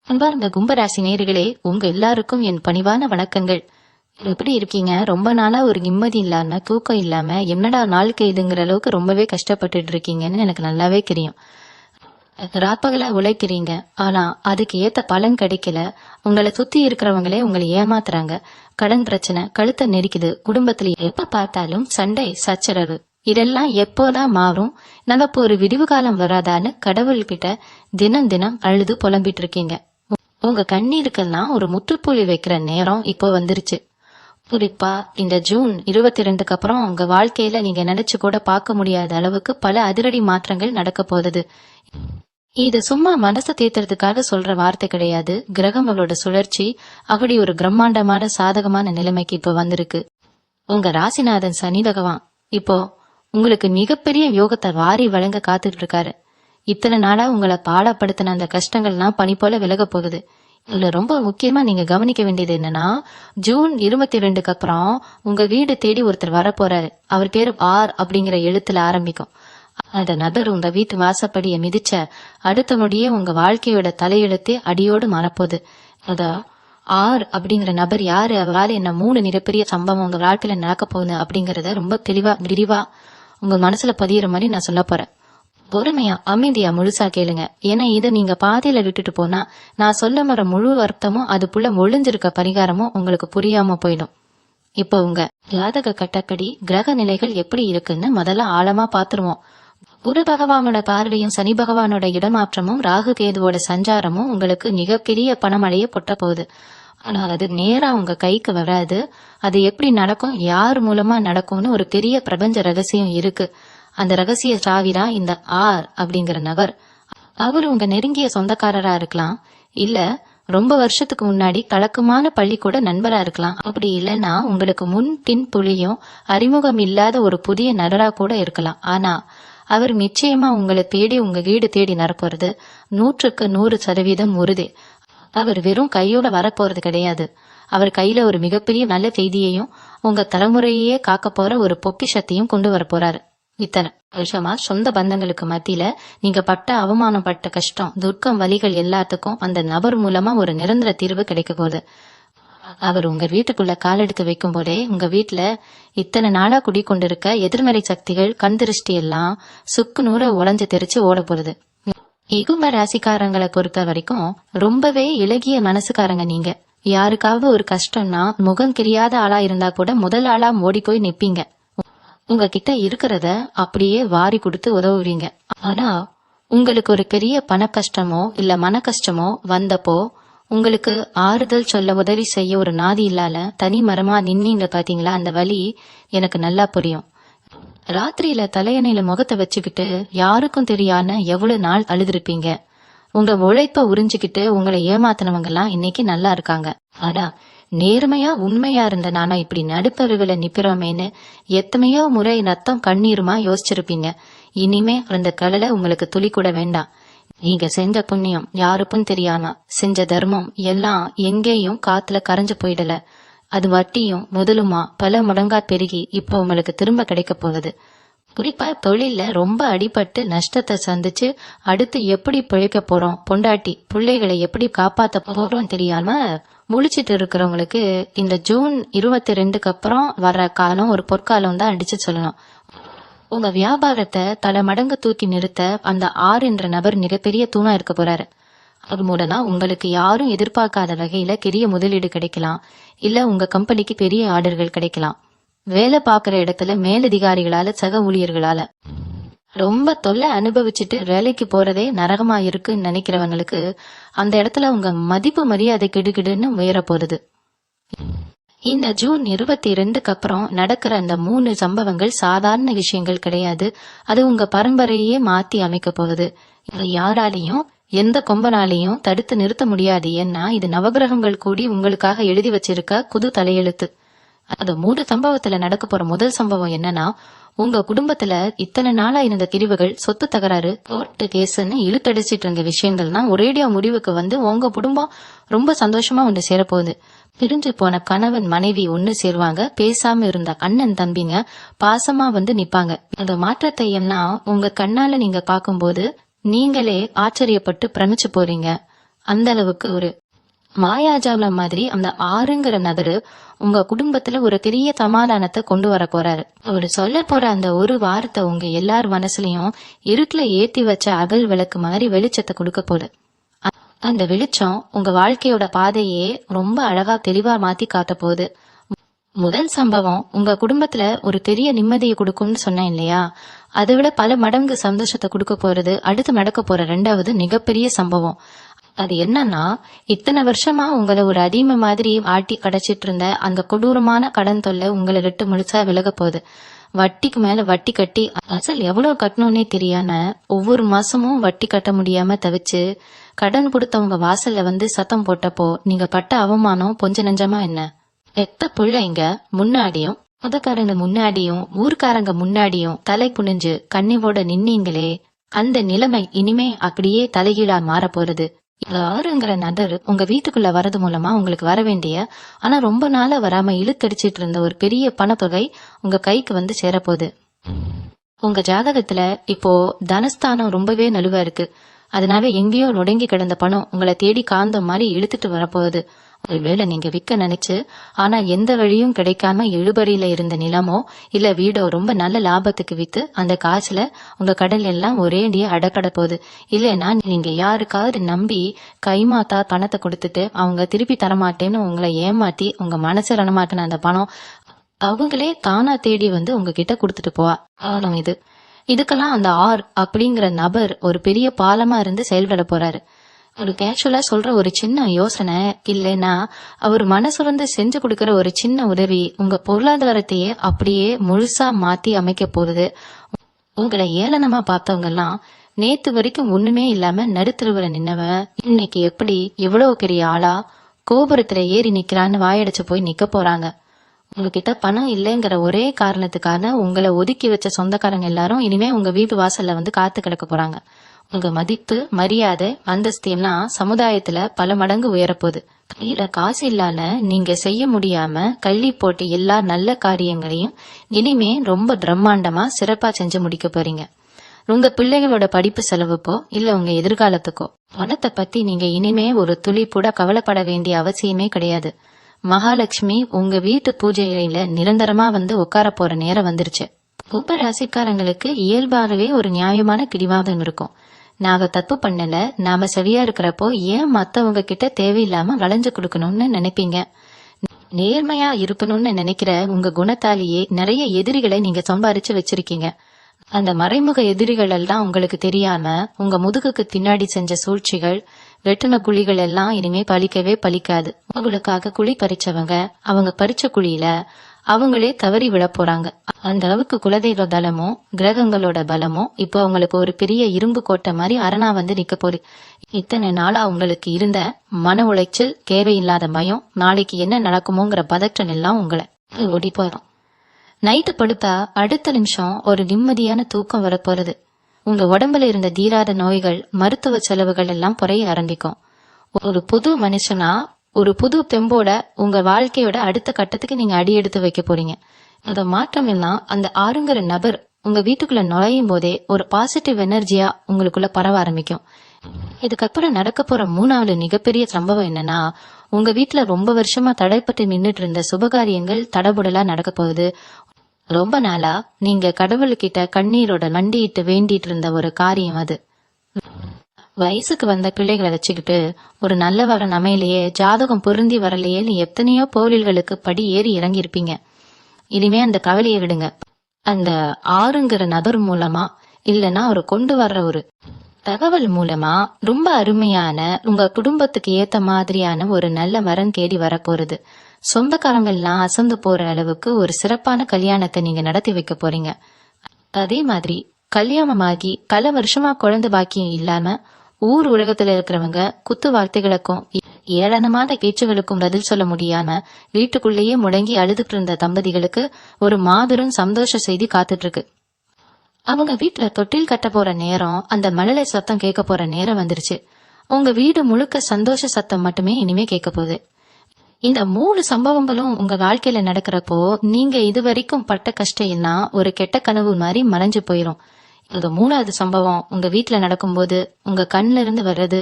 அன்பார்ந்த கும்பராசி நேயர்களே, உங்க எல்லாருக்கும் என் பணிவான வணக்கங்கள். எப்படி இருக்கீங்க? ரொம்ப நாளா ஒரு நிம்மதி இல்லாம, தூக்கம் இல்லாம, என்னடா நாள் கைதுங்கிற அளவுக்கு ரொம்பவே கஷ்டப்பட்டுட்டு இருக்கீங்கன்னு எனக்கு நல்லாவே தெரியும். ராப்பகலா உழைக்கிறீங்க, ஆனா அதுக்கு ஏத்த பலன் கிடைக்கல. உங்களை சுத்தி இருக்கிறவங்களே உங்களை ஏமாத்துறாங்க. கடன் பிரச்சனை கழுத்தை நெரிக்குது. குடும்பத்துல எப்ப பார்த்தாலும் சண்டை சச்சரவு. இதெல்லாம் எப்போதான் மாறும்? நமக்கு ஒரு விடிவு காலம் வராதான்னு கடவுள்கிட்ட தினம் தினம் அழுது புலம்பிட்டு இருக்கீங்க. உங்க கண்ணீருக்கெல்லாம் ஒரு முற்றுப்புள்ளி வைக்கிற நேரம் இப்போ வந்துருச்சு. குறிப்பா இந்த ஜூன் 22க்கு அப்புறம் உங்க வாழ்க்கையில நீங்க நினைச்சு கூட பார்க்க முடியாத அளவுக்கு பல அதிரடி மாற்றங்கள் நடக்க போகுது. இது சும்மா மனசை தேத்துறதுக்காக சொல்ற வார்த்தை கிடையாது. கிரகங்களோட சுழற்சி அப்படி ஒரு பிரம்மாண்டமான சாதகமான நிலைமைக்கு இப்போ வந்திருக்கு. உங்க ராசிநாதன் சனி பகவான் இப்போ உங்களுக்கு மிகப்பெரிய யோகத்தை வாரி வழங்க காத்துட்டு இருக்காரு. இத்தனை நாளா உங்களை பாடப்படுத்தின அந்த கஷ்டங்கள்லாம் பனி போல விலக போகுது. இதுல ரொம்ப முக்கியமா நீங்க கவனிக்க வேண்டியது என்னன்னா, ஜூன் 22க்கு அப்புறம் உங்க வீடு தேடி ஒருத்தர் வரப்போறாரு. அவர் பேரு ஆர் அப்படிங்கிற எழுத்துல ஆரம்பிக்கும். அந்த நபர் உங்க வீட்டு வாசப்படிய மிதிச்ச அடுத்த நொடியே உங்க வாழ்க்கையோட தலையெழுத்தே அடியோடு மாறப்போகுது. அதா ஆர் அப்படிங்கிற நபர் யாரு, அவரால் என்ன 3 மிகப்பெரிய சம்பவம் உங்க வாழ்க்கையில நடக்க போகுது அப்படிங்கறத ரொம்ப தெளிவா விரிவா உங்க மனசுல பதியிற மாதிரி நான் சொல்ல போறேன். பொறுமையா அமைதியா முழுசா கேளுங்க. ஏன்னா இதை நீங்க பாதையில விட்டுட்டு போனா நான் சொல்ல வர முழு அர்த்தமும் அதுக்குள்ள ஒளிஞ்சிருக்க பரிகாரமும் உங்களுக்கு புரியாம போயிடும். இப்போ உங்க ஜாதக கட்டப்படி கிரக நிலைகள் எப்படி இருக்குன்னு முதல்ல ஆழமா பாத்துருவோம். குரு பகவானோட பார்வையும் சனி பகவானோட இடமாற்றமும் ராகு கேதுவோட சஞ்சாரமும் உங்களுக்கு மிகப்பெரிய பணமழைய பொட்ட போகுது. ஆனா அது நேரா உங்க கைக்கு வராது. அது எப்படி நடக்கும், யார் மூலமா நடக்கும்னு ஒரு பெரிய பிரபஞ்ச ரகசியம் இருக்கு. அந்த ரகசிய சாவிதான் இந்த ஆர் அப்படிங்கிற நபர். அவரு உங்க நெருங்கிய சொந்தக்காரரா இருக்கலாம், இல்ல ரொம்ப வருஷத்துக்கு முன்னாடி கலக்கமான பள்ளிக்கூட நண்பரா இருக்கலாம். அப்படி இல்லைன்னா உங்களுக்கு முன் பின் புளியும் அறிமுகம் இல்லாத ஒரு புதிய நபரா கூட இருக்கலாம். ஆனா அவர் நிச்சயமா உங்களை தேடி உங்க வீடு தேடி நடப்போறது 100க்கு 100% உறுதி. அவர் வெறும் கையோட வரப்போறது கிடையாது. அவர் கையில ஒரு மிகப்பெரிய நல்ல செய்தியையும் உங்க தலைமுறையே காக்க போற ஒரு பொக்கிஷத்தையும் கொண்டு வர போறாரு. இத்தனை வருஷமா சொந்த பந்தங்களுக்கு மத்தியில நீங்க பட்ட அவமானப்பட்ட கஷ்டம் துர்க்கம் வலிகள் எல்லாத்துக்கும் அந்த நபர் மூலமா ஒரு நிரந்தர தீர்வு கிடைக்க போகுது. அவர் உங்க வீட்டுக்குள்ள காலெடுத்து வைக்கும் போதே உங்க வீட்டுல இத்தனை நாளா குடிக்கொண்டிருக்க எதிர்மறை சக்திகள் கண் திருஷ்டி எல்லாம் சுக்கு நூற உழைஞ்சு தெரிச்சு ஓட போகுது. கும்ப ராசிக்காரங்களை பொறுத்த வரைக்கும் ரொம்பவே இலகிய மனசுக்காரங்க நீங்க. யாருக்காவது ஒரு கஷ்டம்னா முகம் தெரியாத ஆளா இருந்தா கூட முதல் ஆளா ஓடி போய் நிப்பீங்க. உங்ககிட்ட இருக்கிறத அப்படியே வாரி கொடுத்து உதவுவீங்க. ஆனா உங்களுக்கு ஒரு பெரிய பண கஷ்டமோ இல்ல மன கஷ்டமோ வந்தப்போ உங்களுக்கு ஆறுதல் சொல்ல உதவி செய்ய ஒரு நாதி இல்லால தனி மரமா நின்னீங்க பாத்தீங்களா, அந்த வலி எனக்கு நல்லா புரியும். ராத்திரியில தலையணையில முகத்தை வச்சுக்கிட்டு யாருக்கும் தெரியாம எவ்வளவு நாள் அழுதுருப்பீங்க. உங்க உழைப்ப உறிஞ்சுக்கிட்டு உங்களை ஏமாத்தினவங்க எல்லாம் இன்னைக்கு நல்லா இருக்காங்க. ஆனா நேர்மையா உண்மையா இருந்த நானா இப்படி நடுப்பருவில நிக்கிறோமேன்னு எத்தனையோ முறை ரத்தம் கண்ணீருமா யோசிச்சிருப்பீங்க. இனிமே அந்த கடலை உங்களுக்கு துளி கூட வேண்டாம். நீங்க செஞ்ச புண்ணியம் யாருக்கும் தெரியாம செஞ்ச தர்மம் எல்லாம் எங்கேயும் காத்துல கரைஞ்சு போயிடல. அது வட்டியும் முதலுமா பல மடங்கா பெருகி இப்போ உங்களுக்கு திரும்ப கிடைக்க போகுது. குறிப்பா தொழில ரொம்ப அடிபட்டு நஷ்டத்தை சந்திச்சு அடுத்து எப்படி பிழைக்க போறோம், பொண்டாட்டி பிள்ளைகளை எப்படி காப்பாத்த போறோம் தெரியாம முழிச்சிட்டு இருக்கிறவங்களுக்கு இந்த ஜூன் 22க்கு அப்புறம் வர்ற காலம் ஒரு பொற்காலம் தான் அடிச்சு சொல்லணும். உங்க வியாபாரத்தை தலை மடங்கு தூக்கி நிறுத்த அந்த ஆர் என்ற நபர் மிகப்பெரிய தூணா இருக்க போறாரு. அது மூலமா உங்களுக்கு யாரும் எதிர்பார்க்காத வகையில பெரிய முதலீடு கிடைக்கலாம், இல்ல உங்க கம்பெனிக்கு பெரிய ஆர்டர்கள் கிடைக்கலாம். வேலை பார்க்கிற இடத்துல மேலதிகாரிகளால சக ஊழியர்களால ரொம்ப தொல்லை அனுபவிச்சுட்டு வேலைக்கு போறதே நரகமா இருக்குன்னு நினைக்கிறவங்களுக்கு அந்த இடத்துல உங்க மதிப்பு மரியாதை கிடுகிடுன்னு உயர போறது. இந்த ஜூன் 22க்கு அப்புறம் நடக்கிற அந்த 3 சம்பவங்கள் சாதாரண விஷயங்கள் கிடையாது. அது உங்க பரம்பரையே மாத்தி அமைக்க போகுது. இது யாராலையும் எந்த கொம்பனாலையும் தடுத்து நிறுத்த முடியாது. ஏன்னா இது நவகிரகங்கள் கூடி உங்களுக்காக எழுதி வச்சிருக்க புது தலையெழுத்து. அது 3 சம்பவத்துல நடக்க போற முதல் சம்பவம் என்னன்னா, உங்க குடும்பத்துல இத்தனை நாளா இருந்த பிரிவுகள் சொத்து தகராறு கோர்ட்டு கேஸ்ன்னு இழுத்தடிச்சிட்டு இருந்த விஷயங்கள்னா ஒரேடியா முடிவுக்கு வந்து உங்க குடும்பம் ரொம்ப சந்தோஷமா ஒன்று சேரப்போகுது. பிரிஞ்சு போன கணவன் மனைவி ஒண்ணு சேருவாங்க. பேசாம இருந்த அண்ணன் தம்பிங்க பாசமா வந்து நிப்பாங்க. அந்த மாற்றத்தை எல்லாம் உங்க கண்ணால நீங்க பார்க்கும்போது நீங்களே ஆச்சரியப்பட்டு பிரமிச்சு போறீங்க. அந்த அளவுக்கு ஒரு மாயாஜாலம் மாதிரி அந்த ஆறுங்கிற நபரு உங்க குடும்பத்துல ஒரு பெரிய சமாதானத்தை கொண்டு வர போறாரு. அவரு சொல்ல போற அந்த ஒரு வார்த்தை உங்க எல்லார் மனசுலயும் இருட்டுல ஏத்தி வச்ச அகல் விளக்கு மாதிரி வெளிச்சத்தை கொடுக்க போகுது. அந்த வெளிச்சம் உங்க வாழ்க்கையோட பாதையே ரொம்ப அழகா தெளிவா மாத்தி காட்ட போகுது. முதல் சம்பவம் உங்க குடும்பத்துல ஒரு பெரிய நிம்மதியை கொடுக்கும்னு சொன்னேன் இல்லையா, அதை விட பல மடங்கு சந்தோஷத்தை கொடுக்க போறது அடுத்து நடக்க போற 2வது மிகப்பெரிய சம்பவம். அது என்னன்னா, இத்தனை வருஷமா உங்களை ஒரு அடிமை மாதிரி ஆட்டி கடைச்சிட்டு இருந்த அந்த கொடூரமான கடன் தொல்லை உங்களை விட்டு முழுசா விலக போகுது. வட்டிக்கு மேல வட்டி கட்டி அசல் எவ்வளவு கட்டணும்னே தெரியாம ஒவ்வொரு மாசமும் வட்டி கட்ட முடியாம தவிச்சு கடன் கொடுத்தவங்க வாசல்ல வந்து சத்தம் போட்டப்போ நீங்க பட்ட அவமானம் கொஞ்ச நெஞ்சமா என்ன? எத்த பிள்ளைங்க முன்னாடியும் சொந்தக்காரங்க முன்னாடியும் ஊர்க்காரங்க முன்னாடியும் தலை குனிஞ்சு கண்ணிவோட நின்னீங்களே, அந்த நிலைமை இனிமே அப்படியே தலைகீழா மாற போறது. யாருங்கிற நபர் உங்க வீட்டுக்குள்ள வரது மூலமா உங்களுக்கு வர வேண்டிய ஆனா ரொம்ப நாளா வராம இழுத்தடிச்சிட்டு இருந்த ஒரு பெரிய பணத்தொகை உங்க கைக்கு வந்து சேரப்போகுது. உங்க ஜாதகத்துல இப்போ தனஸ்தானம் ரொம்பவே நலுவா இருக்கு. அதனால எங்கேயோ நொடங்கி கிடந்த பணம் உங்களை தேடி காந்த மாதிரி இழுத்துட்டு வரப்போகுது. ஒருவேளை நீங்க விற்க நினைச்சு ஆனா எந்த வழியும் கிடைக்காம இழுபறியில இருந்த நிலமோ இல்ல வீடோ ரொம்ப நல்ல லாபத்துக்கு வித்து அந்த காசுல உங்க கடல் எல்லாம் ஒரேடியா அடக்கட போகுது. இல்லைன்னா நீங்க யாருக்காவது நம்பி கைமாத்தா பணத்தை கொடுத்துட்டு அவங்க திருப்பி தரமாட்டேன்னு உங்களை ஏமாத்தி உங்க மனசு ரணமாட்டின அந்த பணம் அவங்களே தானா தேடி வந்து உங்ககிட்ட கொடுத்துட்டு போவா காலம் இது. இதுக்கெல்லாம் அந்த ஆர் அப்படிங்கிற நபர் ஒரு பெரிய பாலமா இருந்து செயல்பட போறாரு. ஒரு கேஷுவலா சொல்ற ஒரு சின்ன யோசனை இல்லைன்னா அவர் மனசுறந்து செஞ்சு கொடுக்கற ஒரு சின்ன உதவி உங்க பொருளாதாரத்தையே அப்படியே முழுசா மாத்தி அமைக்க போகுது. உங்களை ஏளனமா பார்த்தவங்க எல்லாம் நேத்து வரைக்கும் ஒண்ணுமே இல்லாம நடுத்தருவுல நின்னவன் இன்னைக்கு எப்படி இவ்வளவு பெரிய ஆளா கோபுரத்துல ஏறி நிக்கிறான்னு வாயடைச்சு போய் நிக்க போறாங்க. உங்ககிட்ட பணம் இல்லைங்கிற ஒரே காரணத்துக்காக உங்களை ஒதுக்கி வச்ச சொந்தக்காரங்க எல்லாரும் இனிமே உங்க வீட்டு வாசல்ல வந்து காத்து கிடக்க போறாங்க. உங்க மதிப்பு மரியாதை அந்தஸ்து எல்லாம் சமுதாயத்துல பல மடங்கு உயரப்போகுது. கையில காசு இல்லாம நீங்க செய்ய முடியாம கள்ளி போட்டு எல்லா நல்ல காரியங்களையும் இனிமே ரொம்ப பிரம்மாண்டமா சிறப்பா செஞ்சு முடிக்க போறீங்க. உங்க பிள்ளைகளோட படிப்பு செலவுக்கோ இல்ல உங்க எதிர்காலத்துக்கோ பணத்தை பத்தி நீங்க இனிமே ஒரு துளி கூட கவலைப்பட வேண்டிய அவசியமே கிடையாது. மகாலட்சுமி உங்க வீட்டு பூஜையில நிரந்தரமா வந்து உட்கார போற நேரம் வந்துருச்சு. கும்ப ராசிக்காரங்களுக்கு இயல்பாகவே ஒரு நியாயமான பிடிவாதம் இருக்கும். நாங்க தப்பு பண்ணல, நாம சரியா இருக்கிறப்போ ஏன் மத்தவங்க கிட்ட தேவையில்லாம வளைஞ்சு கொடுக்கணும்னு நினைப்பீங்க. நேர்மையா இருக்கணும்னு நினைக்கிற உங்க குணத்தாலேயே நிறைய எதிரிகளை நீங்க சம்பாரிச்சு வச்சிருக்கீங்க. அந்த மறைமுக எதிரிகள் எல்லாம் உங்களுக்கு தெரியாம உங்க முதுகுக்கு பின்னாடி செஞ்ச சூழ்ச்சிகள் வெட்டின குழிகள் எல்லாம் இனிமே பலிக்கவே பலிக்காது. உங்களுக்காக குழி பறிச்சவங்க அவங்க பறிச்ச குழியில அவங்களே தவறி விட போறாங்க. அந்த அளவுக்கு குலதெய்வ பலமும் கிரகங்களோட பலமும் இப்போ உங்களுக்கு ஒரு பெரிய இரும்பு கோட்டை மாதிரி அரணா வந்து நிக்க போகுது. இத்தனை நாளா உங்களுக்கு இருந்த மன உளைச்சல் தேவையில்லாத பயம் நாளைக்கு என்ன நடக்குமோங்கிற பதற்றம் எல்லாம் உங்களை ஓடி போயிடும். நைட்டு படுத்தா அடுத்த நிமிஷம் ஒரு நிம்மதியான தூக்கம் வரப்போறது. உங்க உடம்புல இருந்த தீராத நோய்கள் மருத்துவ செலவுகள் எல்லாம் குறைய ஆரம்பிக்கும். ஒரு புது மனுஷனா ஒரு புது தெம்போட உங்க வாழ்க்கையோட அடுத்த கட்டத்துக்கு நீங்க அடி எடுத்து வைக்க போறீங்க. அந்த மாற்றம் எல்லாம் அந்த ஆறுங்கிற நபர் உங்க வீட்டுக்குள்ள நுழையும் போதே ஒரு பாசிட்டிவ் எனர்ஜியா உங்களுக்குள்ள பரவ ஆரம்பிக்கும். இதுக்கப்புறம் நடக்க போற 3வது மிகப்பெரிய சம்பவம் என்னன்னா, உங்க வீட்டுல ரொம்ப வருஷமா தடைப்பட்டு நின்றுட்டு இருந்த சுபகாரியங்கள் தடபுடலா நடக்க போகுது. ரொம்ப நாளா நீங்க கடவுள்கிட்ட கண்ணீரோட மண்டிட்டு வேண்டிட்டு இருந்த ஒரு காரியம் அது. வயசுக்கு வந்த பிள்ளைகளை வச்சுக்கிட்டு ஒரு நல்ல வரன் அமையிலேயே ஜாதகம் பொருந்தி வரலையே நீ எத்தனையோ கோவில்களுக்கு படி ஏறி இறங்கி இருப்பீங்க. இனிமே அந்த கவலையை விடுங்க. அந்த ஆறுங்கிற நபர் மூலமா இல்லைன்னா அவர் கொண்டு வர்ற ஒரு தகவல் மூலமா ரொம்ப அருமையான உங்க குடும்பத்துக்கு ஏத்த மாதிரியான ஒரு நல்ல வரன் தேடி வரப்போறது. சொந்தக்காரங்கள்லாம் அசந்து போற அளவுக்கு ஒரு சிறப்பான கல்யாணத்தை நீங்க நடத்தி வைக்க போறீங்க. அதே மாதிரி கல்யாணமாகி பல வருஷமா குழந்தை பாக்கியம் இல்லாம ஊர் உலகத்துல இருக்கிறவங்க குத்து வார்த்தைகளுக்கும் ஏளனமான பேச்சுகளுக்கும் பதில் சொல்ல முடியாம வீட்டுக்குள்ளேயே முடங்கி அழுதுட்டு இருந்த தம்பதிகளுக்கு ஒரு மாபெரும் சந்தோஷ செய்தி காத்துட்டு இருக்கு. அவங்க வீட்டுல தொட்டில் கட்ட போற நேரம், அந்த மழலை சத்தம் கேட்க போற நேரம் வந்துருச்சு. உங்க வீடு முழுக்க சந்தோஷ சத்தம் மட்டுமே இனிமே கேட்க போகுது. இந்த 3 சம்பவங்களும் உங்க வாழ்க்கையில நடக்கிறப்போ நீங்க இதுவரைக்கும் பட்ட கஷ்டம் எல்லாம் ஒரு கெட்ட கனவு மாதிரி மறைஞ்சு போயிரும். இந்த 3வது சம்பவம் உங்க வீட்டுல நடக்கும்போது உங்க கண்ணுல இருந்து வர்றது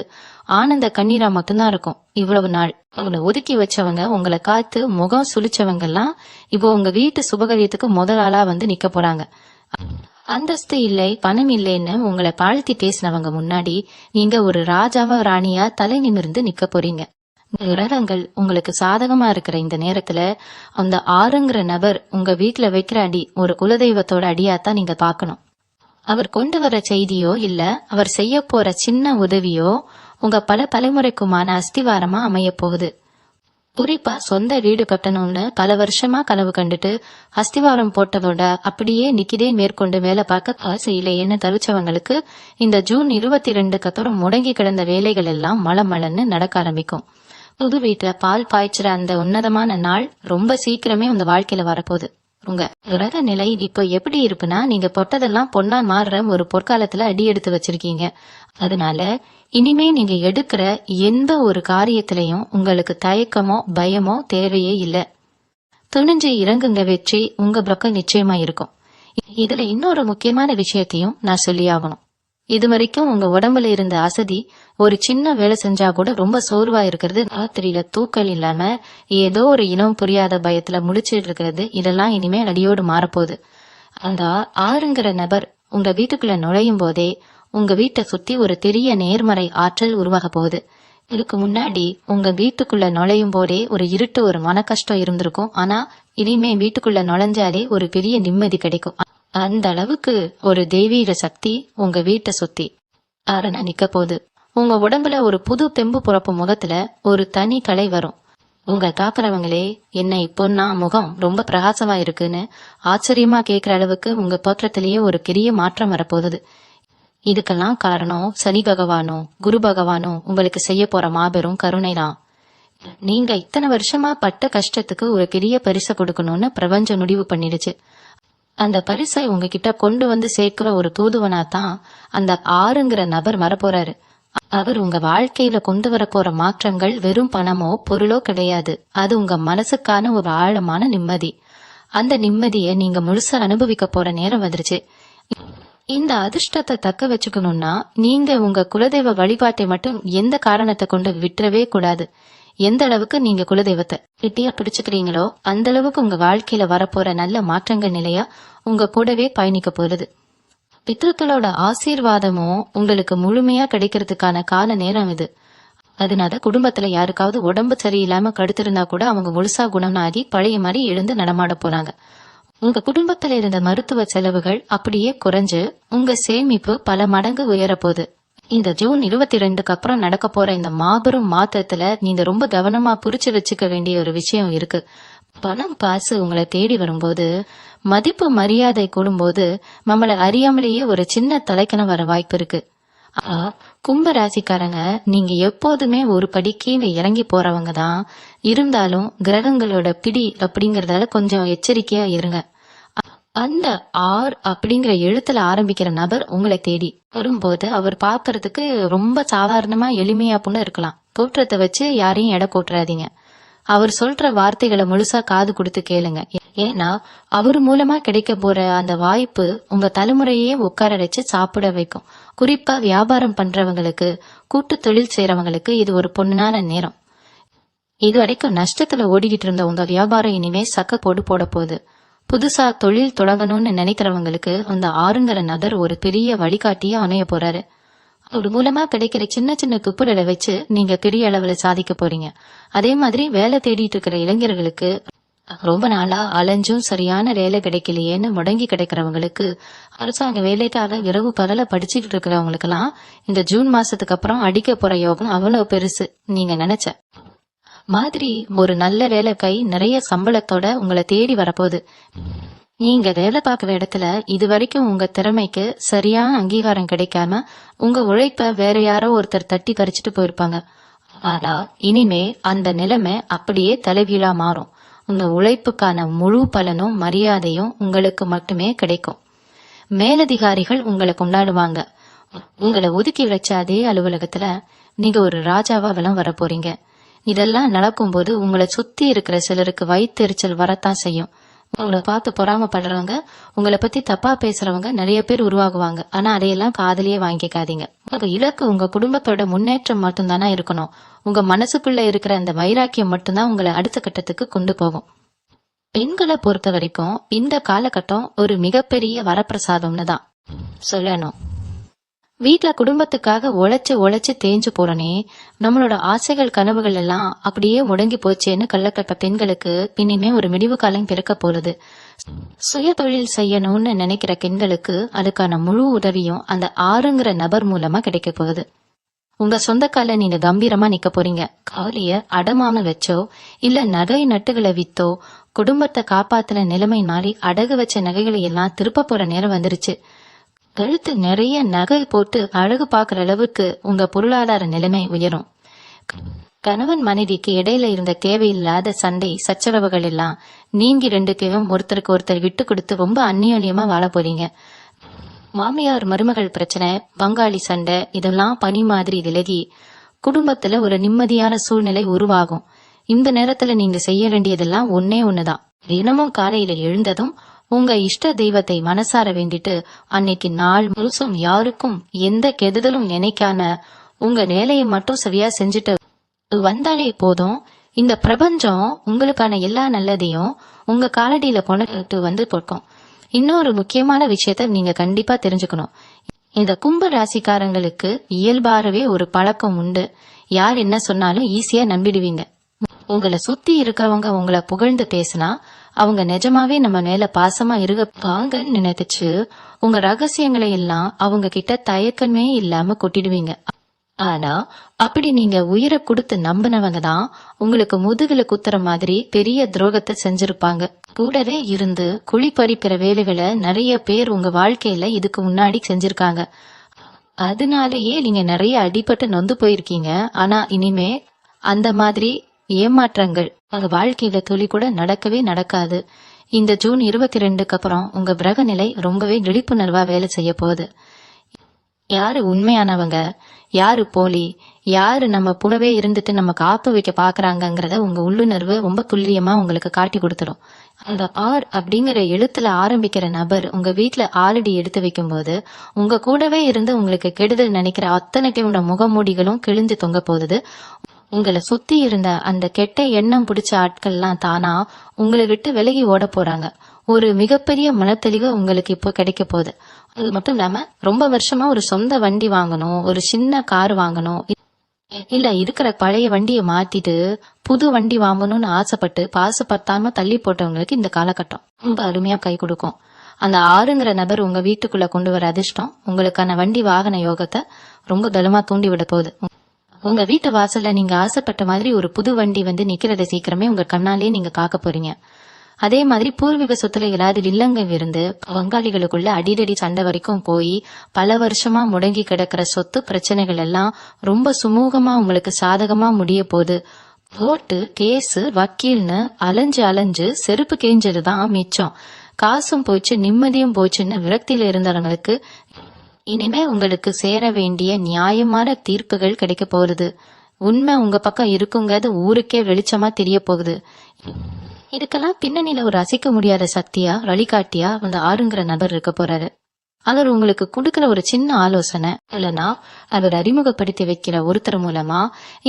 ஆனந்த கண்ணீரா மட்டும்தான் இருக்கும். இவ்வளவு நாள் உங்களை ஒதுக்கி வச்சவங்க, உங்களை காத்து முகம் சுளிச்சவங்க எல்லாம் இப்போ உங்க வீட்டு சுபகாரியத்துக்கு முதல் ஆளா வந்து நிக்க போறாங்க. அந்தஸ்து இல்லை, பணம் இல்லைன்னு உங்களை தாழ்த்தி பேசினவங்க முன்னாடி நீங்க ஒரு ராஜாவா ராணியா தலை நிமிர்ந்து நிக்க போறீங்க. கிரகங்கள் உங்களுக்கு சாதகமா இருக்கிற இந்த நேரத்துல அந்த 6ங்கிற நபர் உங்க வீட்டுல வைக்கிற அடி ஒரு குலதெய்வத்தோட அடியாத்தான் நீங்க பாக்கணும். அவர் கொண்டு வர செய்தியோ இல்ல அவர் செய்ய போற சின்ன உதவியோ உங்க பல தலைமுறைக்குமான அஸ்திவாரமா அமைய போகுது. குறிப்பா சொந்த வீடு கட்டணும்னு பல வருஷமா கனவு கண்டுட்டு அஸ்திவாரம் போட்டதோட அப்படியே நிக்கிதே மேற்கொண்டு வேலை பார்க்க காசு இல்லையேன்னு தவிச்சவங்களுக்கு இந்த ஜூன் 22க்கு அப்புறம் முடங்கி கிடந்த வேலைகள் எல்லாம் மளமளன்னு நடக்க ஆரம்பிக்கும். புது வீட்டுல பால் பாய்ச்சுற அந்த உன்னதமான நாள் ரொம்ப சீக்கிரமே உங்க வாழ்க்கையில வரப்போகுது. உங்க கிரக நிலை இப்போ எப்படி இருக்குன்னா, நீங்க பொட்டதெல்லாம் பொண்ணா மாறுற ஒரு பொற்காலத்துல அடி எடுத்து வச்சிருக்கீங்க. அதனால இனிமே நீங்க எடுக்கிற எந்த ஒரு காரியத்திலையும் உங்களுக்கு தயக்கமோ பயமோ தேவையே இல்ல. துணிஞ்சு இறங்குங்க, வெற்றி உங்க பக்கம் நிச்சயமா இருக்கும். இதுல இன்னொரு முக்கியமான விஷயத்தையும் நான் சொல்லி ஆகணும். இது வரைக்கும் உங்க உடம்புல இருந்த அசதி, ஒரு சின்ன வேலை செஞ்சா கூட ரொம்ப சோர்வா இருக்கிறது, ராத்திரியில தூக்கல் இல்லாம ஏதோ ஒரு இனம் புரியாத பயத்துல முழிச்சிட்டு இருக்கிறது, இதெல்லாம் இனிமே அடியோடு மாறப்போகுது. அந்த 6ங்கிற நபர் உங்க வீட்டுக்குள்ள நுழையும் போதே உங்க வீட்டை சுத்தி ஒரு பெரிய நேர்மறை ஆற்றல் உருவாக போகுது. இதுக்கு முன்னாடி உங்க வீட்டுக்குள்ள நுழையும் போதே ஒரு இருட்டு, ஒரு மன கஷ்டம் இருந்திருக்கும். ஆனா இனிமே வீட்டுக்குள்ள நுழைஞ்சாலே ஒரு பெரிய நிம்மதி கிடைக்கும். அந்த அளவுக்கு ஒரு தெய்வீக சக்தி உங்க வீட்டை சுத்தி அரணா நிக்க போகுது. உங்க உடம்புல ஒரு புது தெம்பு புறப்பு, முகத்துல ஒரு தனி கலை வரும். உங்க காக்குறவங்களே என்ன இப்போன்னா முகம் ரொம்ப பிரகாசமா இருக்குன்னு ஆச்சரியமா கேக்குற அளவுக்கு உங்க தோற்றத்திலேயே ஒரு பெரிய மாற்றம் வரப்போகுது. இதுக்கெல்லாம் காரணம் சனி பகவானும் குரு பகவானும் உங்களுக்கு செய்ய போற மாபெரும் கருணை தான். நீங்க இத்தனை வருஷமா பட்ட கஷ்டத்துக்கு ஒரு பெரிய பரிசை கொடுக்கணும்னு பிரபஞ்சம் முடிவு பண்ணிடுச்சு. அந்த பரிசை உங்ககிட்ட கொண்டு வந்து சேர்க்கிற ஒரு தூதுவனா தான் அந்த 6ங்கிற நபர் வரப்போறாரு. அவர் உங்க வாழ்க்கையில கொண்டு வர போற மாற்றங்கள் வெறும் பணமோ பொருளோ கிடையாது. அது உங்க மனசுக்கான ஒரு ஆழமான நிம்மதி. அந்த நிம்மதியை நீங்க முழுசா அனுபவிக்க போற நேரம் வந்துருச்சு. இந்த அதிர்ஷ்டத்தை தக்க வச்சுக்கணும்னா நீங்க உங்க குலதெய்வ வழிபாட்டை மட்டும் எந்த காரணத்தை கொண்டு விட்டுறவே கூடாது. எந்த அளவுக்கு நீங்க குலதெய்வத்தை கிட்டியா பிடிச்சுக்கிறீங்களோ அந்த அளவுக்கு உங்க வாழ்க்கையில வரப்போற நல்ல மாற்றங்கள் நிலையா உங்க கூடவே பயணிக்க போறது. பித்ருக்களோட ஆசீர்வாதமும் உங்களுக்கு முழுமையா கிடைக்கிறதுக்கான கால நேரம் இது. அதனால குடும்பத்துல யாருக்காவது உடம்பு சரியில்லாம கடுத்திருந்தா கூட அவங்க முழுசா குணமாகி பழைய மாதிரி எழுந்து நடமாட போறாங்க. உங்க குடும்பத்துல இருந்த மருத்துவ செலவுகள் அப்படியே குறைஞ்சு உங்க சேமிப்பு பல மடங்கு உயரப்போகுது. இந்த ஜூன் 22க்கு அப்புறம் நடக்க போற இந்த மாபெரும் மாற்றத்துல நீங்க ரொம்ப கவனமா புரிச்சு வச்சுக்க வேண்டிய ஒரு விஷயம் இருக்கு. பணம் காசு உங்களை தேடி வரும்போது, மதிப்பு மரியாதை கூடும்போது நம்மளை அறியாமலேயே ஒரு சின்ன தலைக்கணம் வர வாய்ப்பு இருக்கு. கும்ப ராசிக்காரங்க நீங்க எப்போதுமே ஒரு படி கீழே இறங்கி போறவங்க தான். இருந்தாலும் கிரகங்களோட பிடி அப்படிங்கறதால கொஞ்சம் எச்சரிக்கையா இருங்க. அந்த அப்படிங்கிற எழுத்துல ஆரம்பிக்கிற நபர் உங்களை தேடி வரும்போது அவர் பாக்குறதுக்கு ரொம்ப சாதாரணமா எளிமையா புண்ணு இருக்கலாம். தோற்றத்தை வச்சு யாரையும் எடை போட்டுறாதீங்க. அவர் சொல்ற வார்த்தைகளை முழுசா காது கொடுத்து கேளுங்க. ஏன்னா அவர் மூலமா கிடைக்க போற அந்த வாய்ப்பு உங்க தலைமுறையே உட்கார வச்சு சாப்பிட வைக்கும். குறிப்பா வியாபாரம் பண்றவங்களுக்கு, கூட்டு தொழில் செய்யறவங்களுக்கு இது ஒரு பொன்னான நேரம். இது வரைக்கும் நஷ்டத்துல ஓடிக்கிட்டு இருந்த உங்க வியாபாரம் இனிமே சக்க போட போகுது. புதுசா தொழில் தொடங்கணும்னு நினைக்கிறவங்களுக்கு அந்த 6ங்கிற நபர் ஒரு பெரிய வழிகாட்டியா அமைய போறாரு. அவர் மூலமா கிடைக்கிற சின்ன சின்ன துப்புரலை வச்சு நீங்க பெரிய அளவுல சாதிக்க போறீங்க. அதே மாதிரி வேலை தேடிட்டு இருக்கிற இளைஞர்களுக்கு, ரொம்ப நாளா அலைஞ்சும் சரியான வேலை கிடைக்கலையேன்னு முடங்கி கிடைக்கிறவங்களுக்கு, அரசாங்க வேலைக்காக இரவு பகல படிச்சுக்கிட்டு இருக்கிறவங்களுக்கு எல்லாம் இந்த ஜூன் மாசத்துக்கு அப்புறம் அடிக்க போற யோகம் அவ்வளவு பெருசு. நீங்க நினைச்ச மாதிரி ஒரு நல்ல வேலை கை நிறைய சம்பளத்தோட உங்களை தேடி வரப்போகுது. நீங்க வேலை பார்க்கிற இடத்துல இது வரைக்கும் உங்க திறமைக்கு சரியான அங்கீகாரம் கிடைக்காம உங்க உழைப்ப வேற யாரோ ஒருத்தர் தட்டி பறிச்சுட்டு போயிருப்பாங்க. ஆனா இனிமே அந்த நிலைமை அப்படியே தலைகீழா மாறும். உங்க உழைப்புக்கான முழு பலனும் மரியாதையும் உங்களுக்கு மட்டுமே கிடைக்கும். மேலதிகாரிகள் உங்களை கொண்டாடுவாங்க. உங்களை ஒதுக்கி வச்ச அதே அலுவலகத்துல நீங்க ஒரு ராஜாவா வலம் வர போறீங்க. இதெல்லாம் நடக்கும்போது உங்களை சுத்தி இருக்கிற சிலருக்கு வயிற்றெரிச்சல் வரத்தான் செய்யும். உங்களை பார்த்து பொறாமப்படுறவங்க, உங்களை பத்தி தப்பா பேசுறவங்க நிறைய பேர் உருவாகுவாங்க. ஆனா அதையெல்லாம் காதலியே வாங்கிக்காதீங்க. உங்க இலக்கு உங்க குடும்பத்தோட முன்னேற்றம் மட்டும்தானா இருக்கணும். உங்க மனசுக்குள்ள இருக்கிற அந்த வைராக்கியம் மட்டும்தான் உங்களை அடுத்த கட்டத்துக்கு கொண்டு போகும். பெண்களை பொறுத்த வரைக்கும் இந்த காலகட்டம் ஒரு மிகப்பெரிய வரப்பிரசாதம்னு தான் சொல்லணும். வீட்டுல குடும்பத்துக்காக உழைச்சு தேஞ்சு போறனே, நம்மளோட ஆசைகள் கனவுகள் எல்லாம் அப்படியே முடங்கி போச்சேன்னு கள்ளக்கட்ட பெண்களுக்கு இனிமே ஒரு முடிவு காலம் பிறக்க போகுது. சுய தொழில் செய்யணும்னு நினைக்கிற பெண்களுக்கு அதுக்கான முழு உதவியும் அந்த ஆறுங்கிற நபர் மூலமா கிடைக்க போகுது. உங்க சொந்த கால நீங்க கம்பீரமா நிக்க போறீங்க. கவலைய அடமான வச்சோ இல்ல நகை நட்டுகளை வித்தோ குடும்பத்தை காப்பாத்தின நிலைமை மாறி அடகு வச்ச நகைகளை எல்லாம் திருப்ப போற நேரம் வந்துருச்சு. கழுத்து நிறைய நகை போட்டு அழகு பார்க்கிற அளவுக்கு உங்க பொருளாதார நிலைமை உயரும். கணவன் மனைவிக்கு இடையில இருந்த தேவையில்லாத சண்டை சச்சரவுகள் எல்லாம் நீங்கி 2 பேரும் ஒருத்தருக்கு ஒருத்தர் விட்டு கொடுத்து ரொம்ப அந்நியோன்யமா வாழ போறீங்க. மாமியார் மருமகள் பிரச்சனை, பங்காளி சண்டை இதெல்லாம் பனி மாதிரி விலகி குடும்பத்துல ஒரு நிம்மதியான சூழ்நிலை உருவாகும். இந்த நேரத்துல நீங்க செய்ய வேண்டியதெல்லாம் ஒண்ணுதான். தினமும் காலையில எழுந்ததும் உங்க இஷ்ட தெய்வத்தை மனசார வேண்டிட்டு அன்னைக்கு நாள் முழுசும் யாருக்கும் எந்த கெடுதலும் நினைக்காம உங்க வேலையை மட்டும் சரியா செஞ்சுட்டு வந்தாலே போதும். இந்த பிரபஞ்சம் உங்களுக்கான எல்லா நல்லதையும் உங்க காலடியில கொண்டு வந்து போட்டும். இன்னொரு முக்கியமான விஷயத்த நீங்க கண்டிப்பா தெரிஞ்சுக்கணும். இந்த கும்ப ராசிக்காரங்களுக்கு இயல்பாகவே ஒரு பழக்கம் உண்டு. யார் என்ன சொன்னாலும் ஈஸியா நம்பிடுவீங்க. உங்களை சுத்தி இருக்கவங்க உங்களை புகழ்ந்து பேசினா அவங்க நிஜமாவே நம்ம மேல பாசமா இருப்பாங்கன்னு நினைச்சு உங்க ரகசியங்களை எல்லாம் அவங்க கிட்ட தயக்கமே இல்லாம கொட்டிடுவீங்க. ஆனா அப்படி நீங்க உயிரை கொடுத்து நம்பினவங்க தான் உங்களுக்கு முதுகுல குத்துற மாதிரி பெரிய துரோகத்தை செஞ்சிருப்பாங்க. கூடவே இருந்து குழி பறிக்கிற வேலைகளை நிறைய பேர் உங்க வாழ்க்கையில இதுக்கு முன்னாடி செஞ்சிருக்காங்க. அதனாலேயே நீங்க நிறைய அடிபட்டு நொந்து போயிருக்கீங்க. ஆனா இனிமே அந்த மாதிரி ஏமாற்றங்கள் உங்க வாழ்க்கையில துளி கூட நடக்கவே நடக்காது. இந்த ஜூன் 22க்கு அப்புறம் உங்க கிரக நிலை ரொம்பவே விழிப்புணர்வா வேலை செய்ய போகுது. யாரு உண்மையானவங்க, யாரு போலி, யாரு நம்ம கூடவே இருந்துட்டு நம்ம காப்பு வைக்க பாக்குறாங்கிறத உங்க உள்ளுணர்வு ரொம்ப துல்லியமா உங்களுக்கு காட்டி கொடுத்துடும். அந்த ஆர் அப்படிங்கிற எழுத்துல ஆரம்பிக்கிற நபர் உங்க வீட்டுல ஆல்ரெடி எடுத்து வைக்கும் போது உங்க கூடவே இருந்து உங்களுக்கு கெடுதல் நினைக்கிற அத்தனையோட முகமூடிகளும் கிழிஞ்சு தொங்க போகுது. உங்களை சுத்தி இருந்த அந்த கெட்ட எண்ணம் பிடிச்ச ஆட்கள்லாம் தானா உங்களை விட்டு விலகி ஓட போறாங்க. ஒரு மிகப்பெரிய மனத்தெளிவு உங்களுக்கு இப்போ கிடைக்க போகுது. அது மட்டும் இல்லாம ரொம்ப வருஷமா ஒரு சொந்த வண்டி வாங்கணும், ஒரு சின்ன கார் வாங்கணும், இல்ல இருக்கிற பழைய வண்டியை மாத்திட்டு புது வண்டி வாங்கணும்னு ஆசைப்பட்டு பாசப்பட்டாம தள்ளி போட்டவங்களுக்கு இந்த காலகட்டம் ரொம்ப அருமையா கை கொடுக்கும். அந்த ஆறுங்கிற நபர் உங்க வீட்டுக்குள்ள கொண்டு வர அதிர்ஷ்டம் உங்களுக்கான வண்டி வாகன யோகத்தை ரொம்ப பலமா தூண்டி விட போகுது. உங்க வீட்டு வாசல்ல நீங்க ஆசைப்பட்ட மாதிரி ஒரு புது வண்டி வந்து நிக்கிறத சீக்கிரமே உங்க கண்ணாலே நீங்க பார்க்க போறீங்க. அதே மாதிரி பூர்வீக சொத்துல ஏதாவது வில்லங்கம் இருந்து பங்காளிகளுக்குள்ள அடிதடி சண்டை வரைக்கும் போய் பல வருஷமா முடங்கி கிடக்கிற சொத்து பிரச்சனைகள் எல்லாம் ரொம்ப சுமூகமா உங்களுக்கு சாதகமா முடிய போகுது. கோர்ட்டு கேஸ் வக்கீல்னு அலைஞ்சு செருப்பு கேஞ்சதுதான் மிச்சம். காசும் போச்சு நிம்மதியும் போச்சுன்னு விரக்தியில இருந்தவங்களுக்கு இனிமே உங்களுக்கு சேர வேண்டிய நியாயமான தீர்ப்புகள் கிடைக்க போகுது. உண்மை உங்க பக்கம் இருக்குங்கிறது ஊருக்கே வெளிச்சமா தெரிய போகுது. இதுக்கெல்லாம் பின்னணியில ஒரு அசைக்க முடியாத சக்தியா வழிகாட்டியா அந்த ஆறுங்கிற நபர் இருக்க போறாரு. அவர் உங்களுக்கு கொடுக்கிற ஒரு சின்ன ஆலோசனை இல்லைன்னா அவர் அறிமுகப்படுத்தி வைக்கிற ஒருத்தர் மூலமா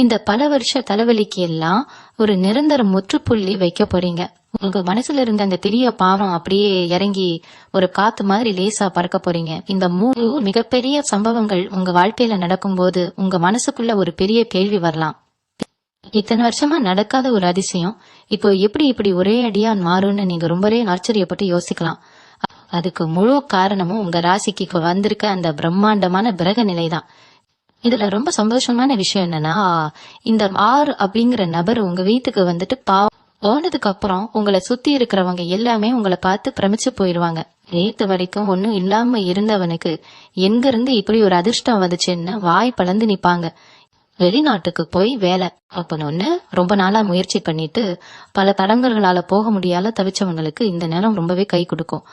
இந்த பல வருஷ தலைவலிக்கு எல்லாம் ஒரு நிரந்தர முற்றுப்புள்ளி வைக்க போறீங்க. உங்க மனசுல இருந்த அந்த பெரிய பாவம் அப்படியே இறங்கி ஒரு காத்து மாதிரி லேசா பறக்க போறீங்க. இந்த 3 மிகப்பெரிய சம்பவங்கள் உங்க வாழ்க்கையில நடக்கும் போது உங்க மனசுக்குள்ள ஒரு பெரிய கேள்வி வரலாம். இத்தனை வருஷமா நடக்காத ஒரு அதிசயம் இப்போ இப்படி ஒரே அடியா மாறும்னு நீங்க ரொம்பவே ஆச்சரியப்பட்டு யோசிக்கலாம். அதுக்கு முழு காரணமும் உங்க ராசிக்கு வந்திருக்க அந்த பிரம்மாண்டமான கிரக நிலைதான். இதுல ரொம்ப சந்தோஷமான விஷயம் என்னன்னா, இந்த ஆறு அப்படிங்கிற நபர் உங்க வீட்டுக்கு வந்துட்டு போனதுக்கு அப்புறம் உங்களை சுத்தி இருக்கிறவங்க எல்லாமே உங்களை பார்த்து பிரமிச்சு போயிருவாங்க. நேத்து வரைக்கும் ஒன்னும் இல்லாம இருந்தவனுக்கு எங்க இருந்து இப்படி ஒரு அதிர்ஷ்டம் வந்துச்சுன்னு வாய் பழந்து நிப்பாங்க. வெளிநாட்டுக்கு போய் வேலை அப்பன்னு ரொம்ப நாளா முயற்சி பண்ணிட்டு பல தடங்கல்களால போக முடியாத தவிச்சவங்களுக்கு இந்த நேரம் ரொம்பவே கை கொடுக்கும்.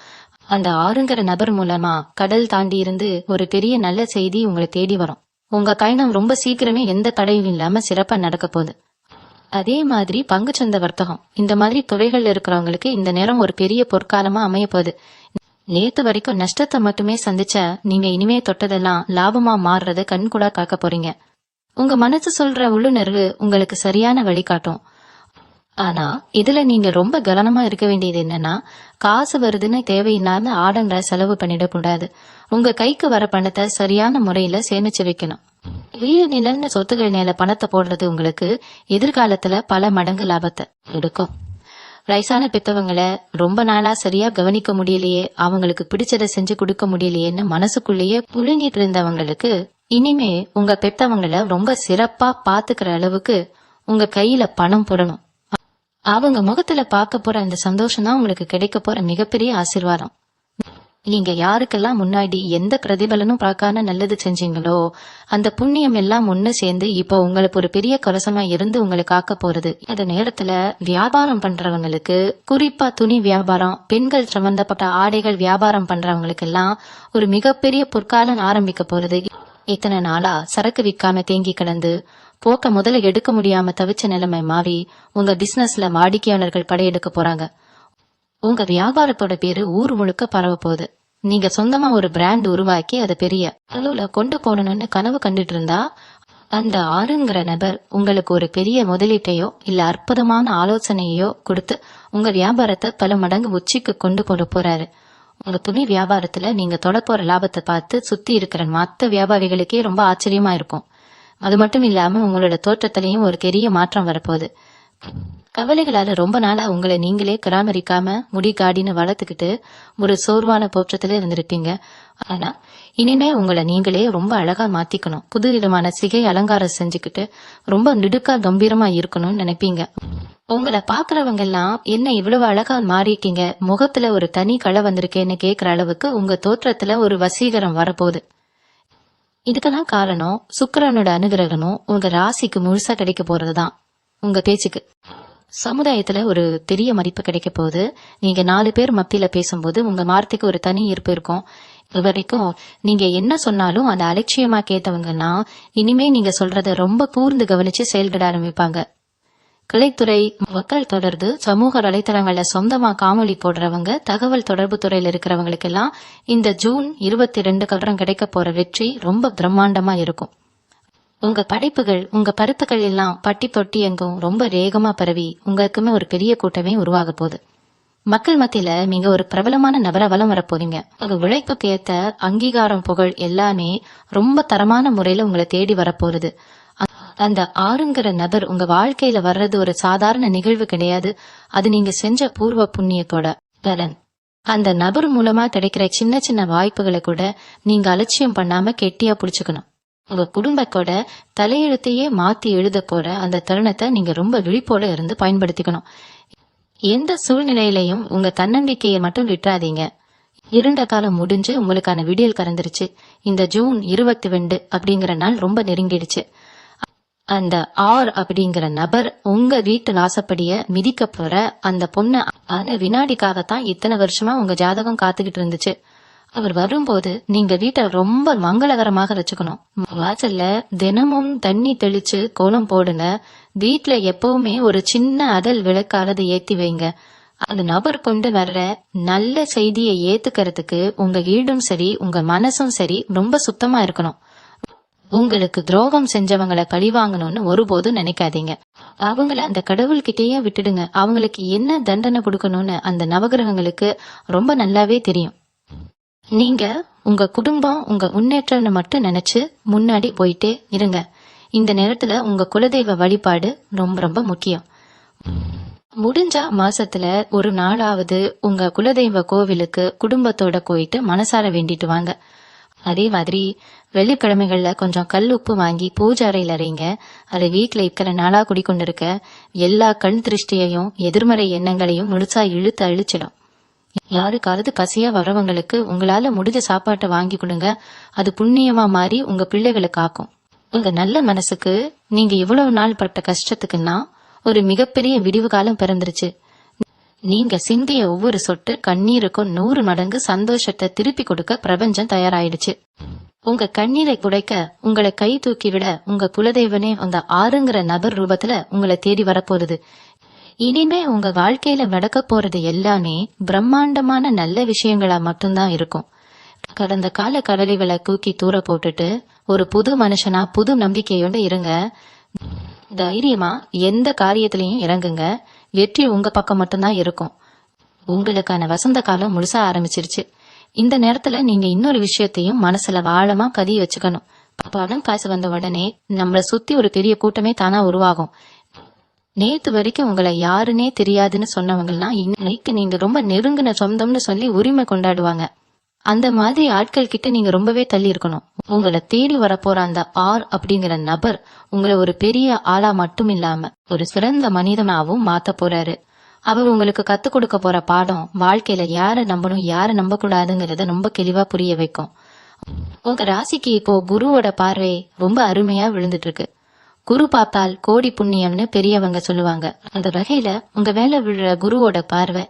அந்த ஆறுங்கிற நபர் மூலமா கடல் தாண்டி இருந்து ஒரு பெரிய நல்ல செய்தி உங்களை தேடி வரும். உங்க பயணம் ரொம்ப சீக்கிரமே எந்த தடையும் இல்லாம சிறப்பா நடக்க போகுது. அதே மாதிரி பங்குச்சந்தை வர்த்தகம் இந்த மாதிரி துறைகள் இருக்கிறவங்களுக்கு இந்த நேரம் ஒரு பெரிய பொற்காலமா அமைய போகுது. நேத்து வரைக்கும் நஷ்டத்தை மட்டுமே சந்திச்ச நீங்க இனிமே தொட்டதெல்லாம் லாபமா மாறுறத கண்கூடா காக்க போறீங்க. உங்க மனசு சொல்ற உள்ளுணர்வு உங்களுக்கு சரியான வழிகாட்டும். ஆனா இதுல நீங்க ரொம்ப கவனமா இருக்க வேண்டியது என்னன்னா, காசு வருதுன்னு தேவையில்லாம ஆடம்பர செலவு பண்ணிடக்கூடாது. உங்க கைக்கு வர பணத்தை சரியான முறையில சேமிச்சு வைக்கணும். வீடு நிலன்னு சொத்துக்கள் மேல பணத்தை போடுறது உங்களுக்கு எதிர்காலத்துல பல மடங்கு லாபத்தை எடுக்கும். வயசான பெத்தவங்களை ரொம்ப நாளா சரியா கவனிக்க முடியலையே, அவங்களுக்கு பிடிச்சதை செஞ்சு கொடுக்க முடியலையேன்னு மனசுக்குள்ளேயே புழுங்கிட்டு இருந்தவங்களுக்கு இனிமே உங்க பெத்தவங்களை ரொம்ப சிறப்பா பாத்துக்கிற அளவுக்கு உங்க கையில பணம் போடணும். அவங்க முகத்துல பார்க்க போற அந்த சந்தோஷம் தான் உங்களுக்கு கிடைக்க போற மிகப்பெரிய ஆசீர்வாதம். நீங்க யாருக்கெல்லாம் முன்னாடி எந்த பிரதிபலனும் பார்க்காம நல்லது செஞ்சீங்களோ அந்த புண்ணியம் எல்லாம் ஒண்ணு சேர்ந்து இப்ப உங்களுக்கு ஒரு பெரிய கவசமா இருந்து உங்களை காக்க போறது. அந்த நேரத்துல வியாபாரம் பண்றவங்களுக்கு, குறிப்பா துணி வியாபாரம், பெண்கள் சம்பந்தப்பட்ட ஆடைகள் வியாபாரம் பண்றவங்களுக்கு எல்லாம் ஒரு மிகப்பெரிய பொற்காலம் ஆரம்பிக்க போறது. இத்தனை நாளா சரக்கு விற்காம தேங்கி கிடந்து போக்க முதல்ல எடுக்க முடியாம தவிச்ச நிலைமை மாறி உங்க பிசினஸ்ல வாடிக்கையாளர்கள் படையெடுக்க போறாங்க. உங்க வியாபாரத்தோட பேரு ஊர் முழுக்க பரவ போகுது. நீங்க சொந்தமா ஒரு பிராண்ட் உருவாக்கி அதை பெரிய அளவுல கொண்டு போகணும்னு கனவு கண்டுட்டு இருந்தா அந்த ஆறுங்கிற நபர் உங்களுக்கு ஒரு பெரிய முதலீட்டையோ இல்ல அற்புதமான ஆலோசனையோ கொடுத்து உங்க வியாபாரத்தை பல மடங்கு உச்சிக்கு கொண்டு கொண்டு போறாரு. உங்க துணி வியாபாரத்துல நீங்க தொட போற லாபத்தை பார்த்து சுத்தி இருக்கிற மத்த வியாபாரிகளுக்கே ரொம்ப ஆச்சரியமா இருக்கும். அது மட்டும் இல்லாம உங்களோட தோற்றத்திலையும் ஒரு பெரிய மாற்றம் வரப்போகுது. கவலைகளால ரொம்ப நாளா உங்களை நீங்களே பராமரிக்காம முடி காடின்னு வளர்த்துக்கிட்டு ஒரு சோர்வான தோற்றத்துல இருந்திருப்பீங்க. ஆனா இனிமே உங்களை நீங்களே ரொம்ப அழகா மாத்திக்கணும். புது விதமான சிகை அலங்காரம் செஞ்சுக்கிட்டு ரொம்ப நெடுக்கா கம்பீரமா இருக்கணும்னு நினைப்பீங்க. உங்களை பாக்குறவங்க எல்லாம் என்ன இவ்வளவு அழகா மாறிக்கீங்க, முகத்துல ஒரு தனி களை வந்திருக்கேன்னு கேக்குற அளவுக்கு உங்க தோற்றத்துல ஒரு வசீகரம் வரப்போகுது. இதுக்கெல்லாம் காரணம் சுக்கிரனோட அனுகிரகமும் உங்க ராசிக்கு முழுசா கிடைக்க போறதுதான். உங்க பேச்சுக்கு சமுதாயத்துல ஒரு பெரிய மதிப்பு கிடைக்க போகுது. நீங்க 4 பேர் மத்தியில பேசும்போது உங்க வார்த்தைக்கு ஒரு தனி ஈர்ப்பு இருக்கும். இது வரைக்கும் நீங்க என்ன சொன்னாலும் அதை அலட்சியமா கேட்டவங்கன்னா இனிமே நீங்க சொல்றத ரொம்ப கூர்ந்து கவனிச்சு செயல்பட ஆரம்பிப்பாங்க. கலைத்துறை, மக்கள் தொடர்பு, சமூக வலைத்தளங்கள்ல சொந்தமா காணொலி போடுறவங்க, தகவல் தொடர்பு துறையில இருக்கிறவங்களுக்கு எல்லாம் இந்த ஜூன் 22 அப்புறம் கிடைக்க போற வெற்றி ரொம்ப பிரம்மாண்டமா இருக்கும். உங்க படைப்புகள், உங்க பருப்புகள் எல்லாம் பட்டி தொட்டி எங்கும் ரொம்ப வேகமா பரவி உங்களுக்குமே ஒரு பெரிய கூட்டமே உருவாக போகுது. மக்கள் மத்தியில நீங்க ஒரு பிரபலமான நபர வலம் வரப்போறீங்க. உங்க உழைப்புக்கு ஏத்த அங்கீகாரம், புகழ் எல்லாமே ரொம்ப தரமான முறையில உங்களை தேடி வரப்போகுது. அந்த ஆறுங்கிற நபர் உங்க வாழ்க்கையில வர்றது ஒரு சாதாரண நிகழ்வு கிடையாது. அது நீங்க செஞ்ச பூர்வ புண்ணியத்தோட பலன். அந்த நபர் மூலமா கிடைக்கிற சின்ன சின்ன வாய்ப்புகளை கூட நீங்க அலட்சியம் பண்ணாம கெட்டியா புடிச்சுக்கணும். உங்க குடும்பத்தோட தலையெழுத்தையே மாத்தி எழுத போற அந்த தருணத்தை நீங்க ரொம்ப விழிப்போட இருந்து பயன்படுத்திக்கணும். எந்த சூழ்நிலையிலையும் உங்க தன்னம்பிக்கையை மட்டும் விட்டுறாதீங்க. இருண்ட காலம் முடிஞ்சு உங்களுக்கான விடியல் கறந்துருச்சு. இந்த ஜூன் 22 அப்படிங்கிற நாள் ரொம்ப நெருங்கிடுச்சு. அந்த ஆர் அப்படிங்கிற நபர் உங்க வீட்டு வாசப்படிய மிதிக்க போற அந்த பொண்ணு அந்த வினாடிக்காகத்தான் இத்தனை வருஷமா உங்க ஜாதகம் காத்துக்கிட்டு இருந்துச்சு. அவர் வரும்போது நீங்க வீட்டை ரொம்ப மங்களகரமாக வச்சுக்கணும். வாசல்ல தினமும் தண்ணி தெளிச்சு கோலம் போடுங்க. வீட்டுல எப்பவுமே ஒரு சின்ன அடல் விளக்கானது ஏத்தி வைங்க. அந்த நபர் கொண்டு வர்ற நல்ல செய்தியை ஏத்துக்கிறதுக்கு உங்க வீடும் சரி, உங்க மனசும் சரி ரொம்ப சுத்தமா இருக்கணும். உங்களுக்கு துரோகம் செஞ்சவங்களை பழி வாங்கணும்னு ஒருபோதும் நினைக்காதீங்க. அவங்கள அந்த கடவுள்கிட்டயே விட்டுடுங்க. அவங்களுக்கு என்ன தண்டனை கொடுக்கணும்னு அந்த நவகிரகங்களுக்கு ரொம்ப நல்லாவே தெரியும். நீங்க உங்க குடும்பம், உங்க முன்னேற்றம்னு மட்டும் நினைச்சு முன்னாடி போயிட்டே இருங்க. இந்த நேரத்துல உங்க குலதெய்வ வழிபாடு ரொம்ப ரொம்ப முக்கியம். முடிஞ்சா மாசத்துல ஒரு நாளாவது உங்க குலதெய்வ கோவிலுக்கு குடும்பத்தோட போயிட்டு மனசார வேண்டிட்டு வாங்க. அதே மாதிரி வெள்ளிக்கிழமைகள்ல கொஞ்சம் கல் உப்பு வாங்கி பூஜை அறையில அறைங்க. அது வீட்டுல இருக்கிற நாளா குடிக்கொண்டு இருக்க எல்லா கண் திருஷ்டியையும் எதிர்மறை எண்ணங்களையும் முழுசா இழுத்து அழிச்சிடும். யாருக்காவது பசியா வரவங்களுக்கு உங்களால முடிஞ்ச சாப்பாட்டை வாங்கி கொடுங்க. அது புண்ணியமா மாறி உங்க பிள்ளைகளை காக்கும். உங்க நல்ல மனசுக்கு நீங்க இவ்வளவு நாள் பட்ட கஷ்டத்துக்குன்னா ஒரு மிகப்பெரிய விடிவு காலம் பிறந்துருச்சு. நீங்க சிந்திய ஒவ்வொரு சொட்டு கண்ணீருக்கும் 100 மடங்கு சந்தோஷத்தை திருப்பி கொடுக்க பிரபஞ்சம் தயாராயிடுச்சு. உங்க கண்ணீரை குடைக்க உங்களை கை தூக்கி விட உங்க குலதெய்வனே அந்த ஆறுங்கிற நபர் ரூபத்துல உங்களை தேடி வரப்போகுது. இனிமே உங்க வாழ்க்கையில நடக்க போறது எல்லாமே பிரம்மாண்டமான நல்ல விஷயங்களா மட்டும்தான் இருக்கும். கடந்த கால கடலைகளை தூக்கி தூர போட்டுட்டு ஒரு புது மனுஷனா புது நம்பிக்கையோட இருங்க. தைரியமா எந்த காரியத்திலையும் இறங்குங்க. வெற்றி உங்க பக்கம் மட்டும்தான் இருக்கும். உங்களுக்கான வசந்த காலம் முழுசா ஆரம்பிச்சிருச்சு. இந்த நேரத்துல நீங்க இன்னொரு விஷயத்தையும் மனசுல ஆழமா பதிய வச்சுக்கணும். பணம் காசு வந்த உடனே நம்மள சுத்தி ஒரு பெரிய கூட்டமே தானா உருவாகும். நேத்து வரைக்கும் உங்களை யாருன்னே தெரியாதுன்னு சொன்னவங்கலாம் இன்னைக்கு நீங்க ரொம்ப நெருங்கின சொந்தம்னு சொல்லி உரிமை கொண்டாடுவாங்க. அந்த மாதிரி ஆட்கள் கிட்ட நீங்க ரொம்பவே தள்ளி இருக்கணும். உங்களை தேடி வரப்போற அந்த ஆர் அப்படிங்கிற நபர் உங்களை ஒரு பெரிய ஆளா மட்டும் இல்லாம ஒரு சிறந்த மனிதனாவும் மாத்த போறாரு. அவர் உங்களுக்கு கத்து கொடுக்க போற பாடம் வாழ்க்கையில யார நம்பணும் யார நம்ப கூடாதுங்கிறத ரொம்ப தெளிவா புரிய வைக்கும். உங்க ராசிக்கு இப்போ குருவோட பார்வை ரொம்ப அருமையா விழுந்துட்டு இருக்கு. குரு பார்த்தால் கோடி புண்ணியம்னு பெரியவங்க சொல்லுவாங்க. அந்த வகையில உங்க மேல விழுற குருவோட பார்வை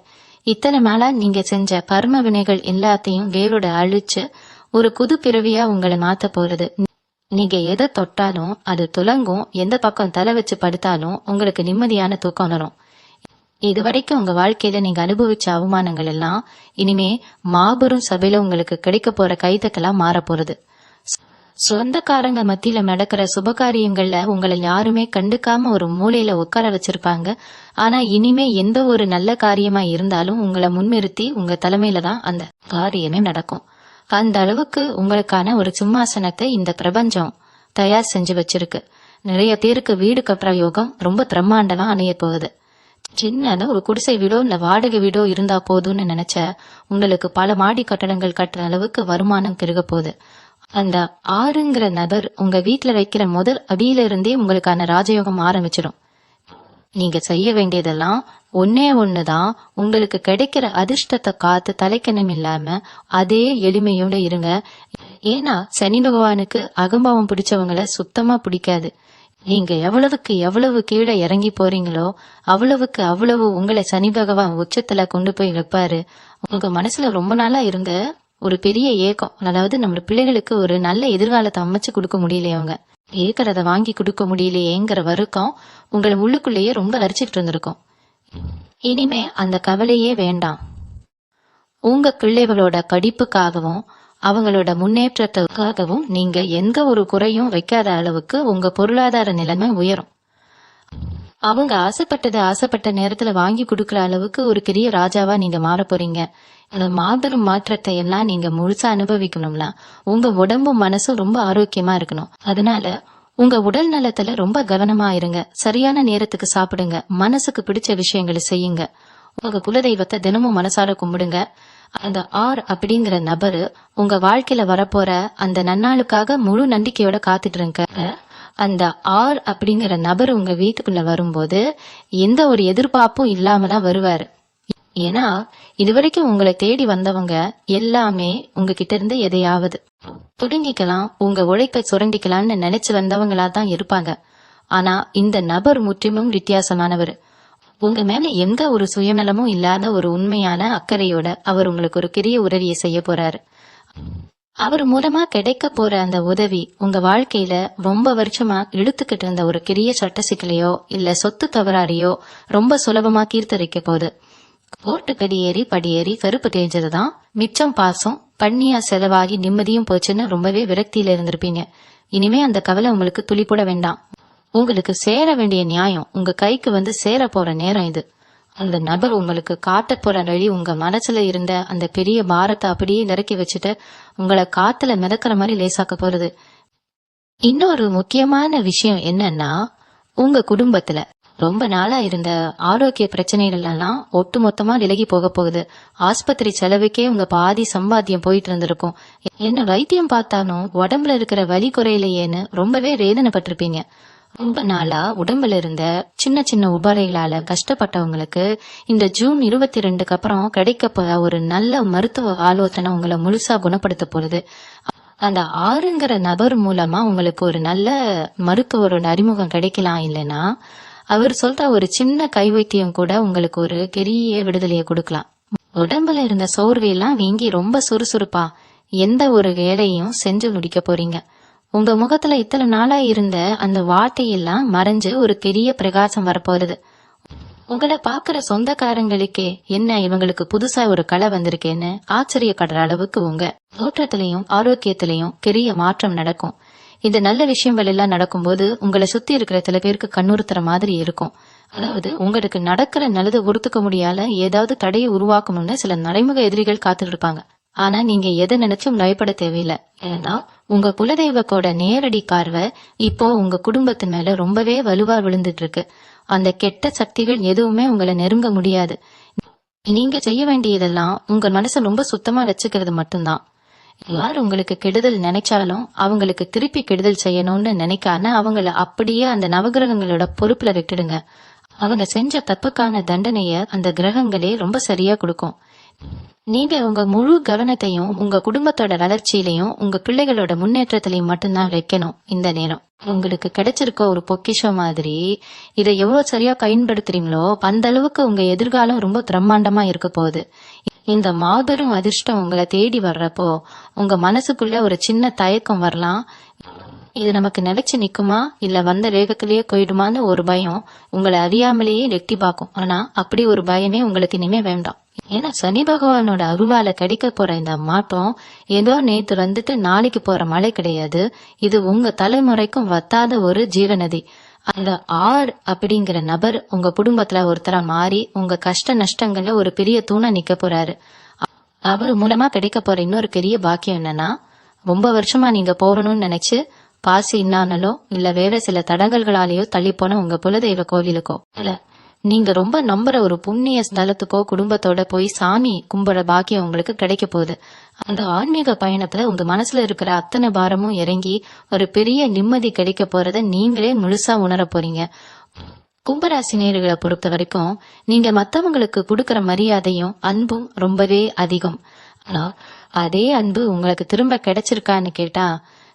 இத்தனை நாளா நீங்க செஞ்ச கர்ம வினைகள் எல்லாத்தையும் வேரோட அழிச்சு ஒரு புது பிறவியா உங்களை மாத்த போறது. நீங்க எதை தொட்டாலும் அது துலங்கும். எந்த பக்கம் தலை வச்சு படுத்தாலும் உங்களுக்கு நிம்மதியான தூக்கம் வரும். இதுவரைக்கும் உங்க வாழ்க்கையில நீங்க அனுபவிச்ச அவமானங்கள் எல்லாம் இனிமே மாபெரும் சபையில உங்களுக்கு கிடைக்க போற கைதட்டலா மாற போறது. சொந்தக்காரங்க மத்தியில நடக்கிற சுபகாரியங்கள்ல உங்களை யாருமே கண்டுக்காம ஒரு மூலையில உட்கார வச்சிருப்பாங்க. ஆனா இனிமே எந்த ஒரு நல்ல காரியமா இருந்தாலும் உங்களை முன்னிறுத்தி உங்க தலைமையில தான் அந்த காரியமே நடக்கும். அந்த அளவுக்கு உங்களுக்கான ஒரு சிம்மாசனத்தை இந்த பிரபஞ்சம் தயார் செஞ்சு வச்சிருக்கு. நிறைய பேருக்கு வீடு கட்டுற யோகம் ரொம்ப பிரம்மாண்டமா அமைய போகுது. சின்ன ஒரு குடிசை வீடோ இல்ல வாடகை வீடோ இருந்தா போதும்னு நினைச்ச உங்களுக்கு பல மாடி கட்டடங்கள் கட்டுற அளவுக்கு வருமானம் பெருக போகுது. அந்த ஆறுங்கிற நபர் உங்க வீட்டுல வைக்கிற முதல் அடியில இருந்தே உங்களுக்கான ராஜயோகம் ஆரம்பிச்சிடும். நீங்க செய்ய வேண்டியதெல்லாம் ஒன்னே ஒண்ணுதான். உங்களுக்கு கிடைக்கிற அதிர்ஷ்டத்தை காத்து தலைக்கணம் இல்லாம அதே எளிமையோட இருங்க. ஏன்னா சனி பகவானுக்கு அகம்பாவம் பிடிச்சவங்களை சுத்தமா பிடிக்காது. நீங்க எவ்வளவுக்கு எவ்வளவு கீழே இறங்கி போறீங்களோ அவ்வளவுக்கு அவ்வளவு உங்களை சனி பகவான் உச்சத்துல கொண்டு போய் வைப்பாரு. உங்க மனசுல ரொம்ப நாளா இருந்த ஒரு பெரிய ஏக்கம், அதாவது நம்ம பிள்ளைகளுக்கு ஒரு நல்ல எதிர்காலத்தை அமைச்சு கொடுக்க முடியலையே, அவங்க ஏக்கறத வாங்கி கொடுக்க முடியலையேங்கிற வருத்தம் உங்களை உள்ளுக்குள்ளேயே ரொம்ப அரிச்சிட்டு இருந்திருக்கும். இனிமே அந்த கவலையே வேண்டாம். உங்க பிள்ளைகளோட படிப்புக்காகவும் அவங்களோட முன்னேற்றத்துக்காகவும் நீங்க எந்த ஒரு குறையும் வைக்காத அளவுக்கு உங்க பொருளாதார நிலைமை உயரும். அவங்க ஆசைப்பட்ட நேரத்துல வாங்கி கொடுக்கற அளவுக்கு ஒரு பெரிய ராஜாவா நீங்க மாற போறீங்க. இந்த மாபெரும் மாற்றத்தை எல்லாம் நீங்க முழுசா அனுபவிக்கணும்னா உங்க உடம்பும் மனசும் ரொம்ப ஆரோக்கியமா இருக்கணும். அதனால உங்க உடல் நலத்துல ரொம்ப கவனமா இருங்க. சரியான நேரத்துக்கு சாப்பிடுங்க. மனசுக்கு பிடிச்ச விஷயங்களை செய்யுங்க. உங்க குலதெய்வத்தை தினமும் மனசார கும்பிடுங்க. அந்த ஆர் அப்படிங்கிற நபரு உங்க வாழ்க்கையில வரப்போற அந்த நன்னாளுக்காக முழு நம்பிக்கையோட காத்துட்டு இருக்க. அந்த ஆர் அப்படிங்கிற நபர் உங்க வீட்டுக்குள்ள வரும்போது எந்த ஒரு எதிர்பார்ப்பும் இல்லாம தான் வருவாரு. ஏன்னா இதுவரைக்கும் உங்களை தேடி வந்தவங்க எல்லாமே உங்ககிட்ட இருந்து எதையாவது துடுங்கிக்கலாம், உங்க உழைப்பை சுரண்டிக்கலாம்னு நினைச்சு வந்தவங்களா தான் இருப்பாங்க. ஆனா இந்த நபர் முற்றிலும் வித்தியாசமானவர். உங்க மேல எந்த ஒரு சுயநலமும் இல்லாத ஒரு உண்மையான அக்கறையோட அவர் உங்களுக்கு ஒரு பெரிய உதவியை செய்ய போறாரு. அவர் மூலமா கிடைக்க போற அந்த உதவி உங்க வாழ்க்கையில ரொம்ப வருஷமா இழுத்துக்கிட்டு இருந்த ஒரு பெரிய சட்ட சிக்கலையோ இல்ல சொத்து தவறாரியோ ரொம்ப சுலபமா தீர்த்தரிக்க போகுது. கோர்ட்டு படியேறி கருப்பு தேஞ்சதுதான் மிச்சம் பாசம் பண்ணியா செலவாகி நிம்மதியும் போச்சுன்னு ரொம்பவே விரக்தியில இருந்திருப்பீங்க. இனிமே அந்த கவலை உங்களுக்கு துளிப்பட வேண்டாம். உங்களுக்கு சேர வேண்டிய நியாயம் உங்க கைக்கு வந்து சேர போற நேரம் இது. அந்த நபர் உங்களுக்கு காட்ட போற வழி உங்க மனசுல இருந்த அந்த பெரிய பாரத்தை அப்படியே இறக்கி வச்சுட்டு உங்களை காத்துல மிதக்கிற மாதிரி லேசாக்க போறது. இன்னொரு முக்கியமான விஷயம் என்னன்னா, உங்க குடும்பத்துல ரொம்ப நாளா இருந்த ஆரோக்கிய பிரச்சனைகள் எல்லாம் ஒட்டு மொத்தமா விலகி போக போகுது. ஆஸ்பத்திரி செலவுக்கே உங்க பாதி சம்பாத்தியம் போயிட்டு இருந்திருக்கும். என்ன வைத்தியம் பார்த்தாலும் உடம்புல இருக்கிற வலி குறையிலையேன்னு ரொம்பவே வேதனைப்பட்டிருப்பீங்க. ரொம்ப நாளா உடம்புல இருந்த சின்ன சின்ன உபாதைகளால கஷ்டப்பட்டவங்களுக்கு இந்த ஜூன் 22 அப்புறம் கிடைக்க போற ஒரு நல்ல மருத்துவ ஆலோசனை உங்களை முழுசா குணப்படுத்த போறது. அந்த ஆறுங்கிற நபர் மூலமா உங்களுக்கு ஒரு நல்ல மருத்துவரோட அறிமுகம் கிடைக்கலாம். இல்லைன்னா அவர் சொல்ற ஒரு சின்ன கைவைத்தியம் கூட உங்களுக்கு ஒரு பெரிய விடுதலையை கொடுக்கலாம். உடம்புல இருந்த சோர்வையெல்லாம் வீங்கி ரொம்ப சுறுசுறுப்பா எந்த ஒரு வேலையும் செஞ்சு முடிக்க போறீங்க. உங்க முகத்துல இத்தனை நாளா இருந்த அந்த வார்த்தையெல்லாம் மறைஞ்சு ஒரு பெரிய பிரகாசம் வரப்போகுது. உங்களை பாக்குற சொந்தக்காரங்களுக்கே என்ன இவங்களுக்கு புதுசா ஒரு கலை வந்திருக்கேன்னு ஆச்சரியப்படுற அளவுக்கு உங்க தோற்றத்திலையும் ஆரோக்கியத்திலையும் பெரிய மாற்றம் நடக்கும். இந்த நல்ல விஷயங்கள் எல்லாம் நடக்கும்போது உங்களை சுத்தி இருக்கிற சில பேருக்கு கண்ணுறுத்துற மாதிரி இருக்கும். அதாவது உங்களுக்கு நடக்கிற நல்லது ஒருத்துக்க முடியாத ஏதாவது தடையை உருவாக்கணும்னு சில நடைமுக எதிரிகள் காத்துட்டு இருப்பாங்க. ஆனா நீங்க எதை நினைச்சும் பயப்பட தேவையில்லை. ஏன்னா உங்க குலதெய்வத்தோட நேரடி பார்வை இப்போ உங்க குடும்பத்து மேல ரொம்பவே வலுவா விழுந்துட்டு இருக்கு. அந்த கெட்ட சக்திகள் எதுவுமே உங்களை நெருங்க முடியாது. நீங்க செய்ய வேண்டியதெல்லாம் உங்க மனசை ரொம்ப சுத்தமா வச்சுக்கிறது மட்டும்தான். யார் உங்களுக்கு கெடுதல் நினைச்சாலும் அவங்களுக்கு திருப்பி கெடுதல் செய்யணும்னு நினைக்காம அவங்கள அப்படியே அந்த நவகிரகங்களோட பொறுப்புல விட்டுடுங்க. அவங்க செஞ்ச தப்புக்கான தண்டனைய அந்த கிரகங்களே ரொம்ப சரியா கொடுக்கும். நீங்க உங்க முழு கவனத்தையும் உங்க குடும்பத்தோட வளர்ச்சியிலையும் உங்க பிள்ளைகளோட முன்னேற்றத்திலையும் மட்டும்தான் வைக்கணும். இந்த நேரம் உங்களுக்கு கிடைச்சிருக்க ஒரு பொக்கிஷம் மாதிரி இதை எவ்வளவு சரியா பயன்படுத்துறீங்களோ அந்த அளவுக்கு உங்க எதிர்காலம் ரொம்ப பிரம்மாண்டமா இருக்க போகுது. இந்த மாபெரும் அதிர்ஷ்டம் உங்களை தேடி வர்றப்போ உங்க மனசுக்குள்ள ஒரு சின்ன தயக்கம் வரலாம். இது நமக்கு நிலைச்சு நிக்குமா இல்ல வந்த வேகத்திலேயே போயிடுமான்னு ஒரு பயம் உங்களை அறியாமலேயே எட்டி பார்க்கும். ஆனா அப்படி ஒரு பயமே உங்களுக்கு இனிமே வேண்டாம். ஏன்னா சனி பகவானோட அருவால கிடைக்க போற இந்த மாற்றம் ஏதோ நேத்து வந்துட்டு நாளைக்கு போற மழை கிடையாது. இது உங்க தலைமுறைக்கும் வத்தாத ஒரு ஜீவநதி. அந்த ஆர் அப்படிங்கிற நபர் உங்க குடும்பத்துல ஒருத்தரா மாறி உங்க கஷ்ட நஷ்டங்கள்ல ஒரு பெரிய தூணா நிக்க போறாரு. அவர் மூலமா கிடைக்க போற இன்னொரு பெரிய பாக்கியம் என்னன்னா, ரொம்ப வருஷமா நீங்க போகணும்னு நினைச்சு பாசி இன்னானலோ இல்ல வேற சில தடங்கல்களாலேயோ தள்ளி போன உங்க குலதெய்வ கோவிலுக்கோ இல்ல நீங்க ரொம்ப நம்புற ஒரு புண்ணிய ஸ்தலத்துக்கோ குடும்பத்தோட போய் சாமி கும்பிட பாக்கியம் உங்களுக்கு கிடைக்க போகுது. அந்த ஆன்மீக பயணத்துல உங்க மனசுல இருக்கிற அத்தனை பாரமும் இறங்கி ஒரு பெரிய நிம்மதி கிடைக்க போறத நீங்களே முழுசா உணர போறீங்க. கும்பராசி நேயர்களை பொறுத்த வரைக்கும் நீங்க மத்தவங்களுக்கு கொடுக்கற மரியாதையும் அன்பும் ரொம்பவே அதிகம். ஆனா அதே அன்பு உங்களுக்கு திரும்ப கிடைச்சிருக்கான்னு கேட்டா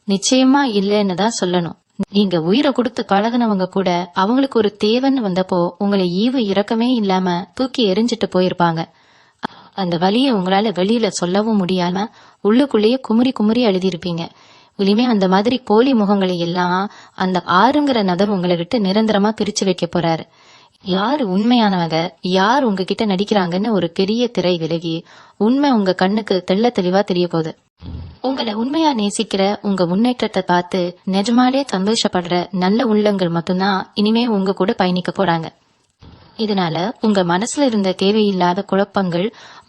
நிச்சயமா இல்லைன்னு தான் சொல்லணும். நீங்க உயிரை கொடுத்து பழகினவங்க கூட அவங்களுக்கு ஒரு தேவைன்னு வந்தப்போ உங்களை ஈவு இரக்கமே இல்லாம தூக்கி எரிஞ்சிட்டு போயிருப்பாங்க. அந்த வலியை உங்களால வெளியில சொல்லவும் முடியாம உள்ளுக்குள்ளேயே குமுறி குமுறி எழுதியிருப்பீங்க. இனிமே அந்த மாதிரி போலி முகங்களை எல்லாம் அந்த ஆறுங்கிற நபர் உங்களை விட்டு நிரந்தரமா பிரிச்சு வைக்க போறாரு. யார் உண்மையானவங்க யார் உங்ககிட்ட நடிக்கிறாங்கன்னு ஒரு பெரிய திரை விலகி உண்மை உங்க கண்ணுக்கு தெள்ள தெளிவா தெரிய போகுது. உங்களை உண்மையா நேசிக்கிற உங்க முன்னேற்றத்தை பார்த்து நிஜமாலே சந்தோஷப்படுற நல்ல உள்ளங்கள் மட்டும்தான் இனிமே உங்க கூட பயணிக்க போறாங்க. இதனால உங்க மனசுல இருந்த தேவையில்லாத குழப்பங்கள்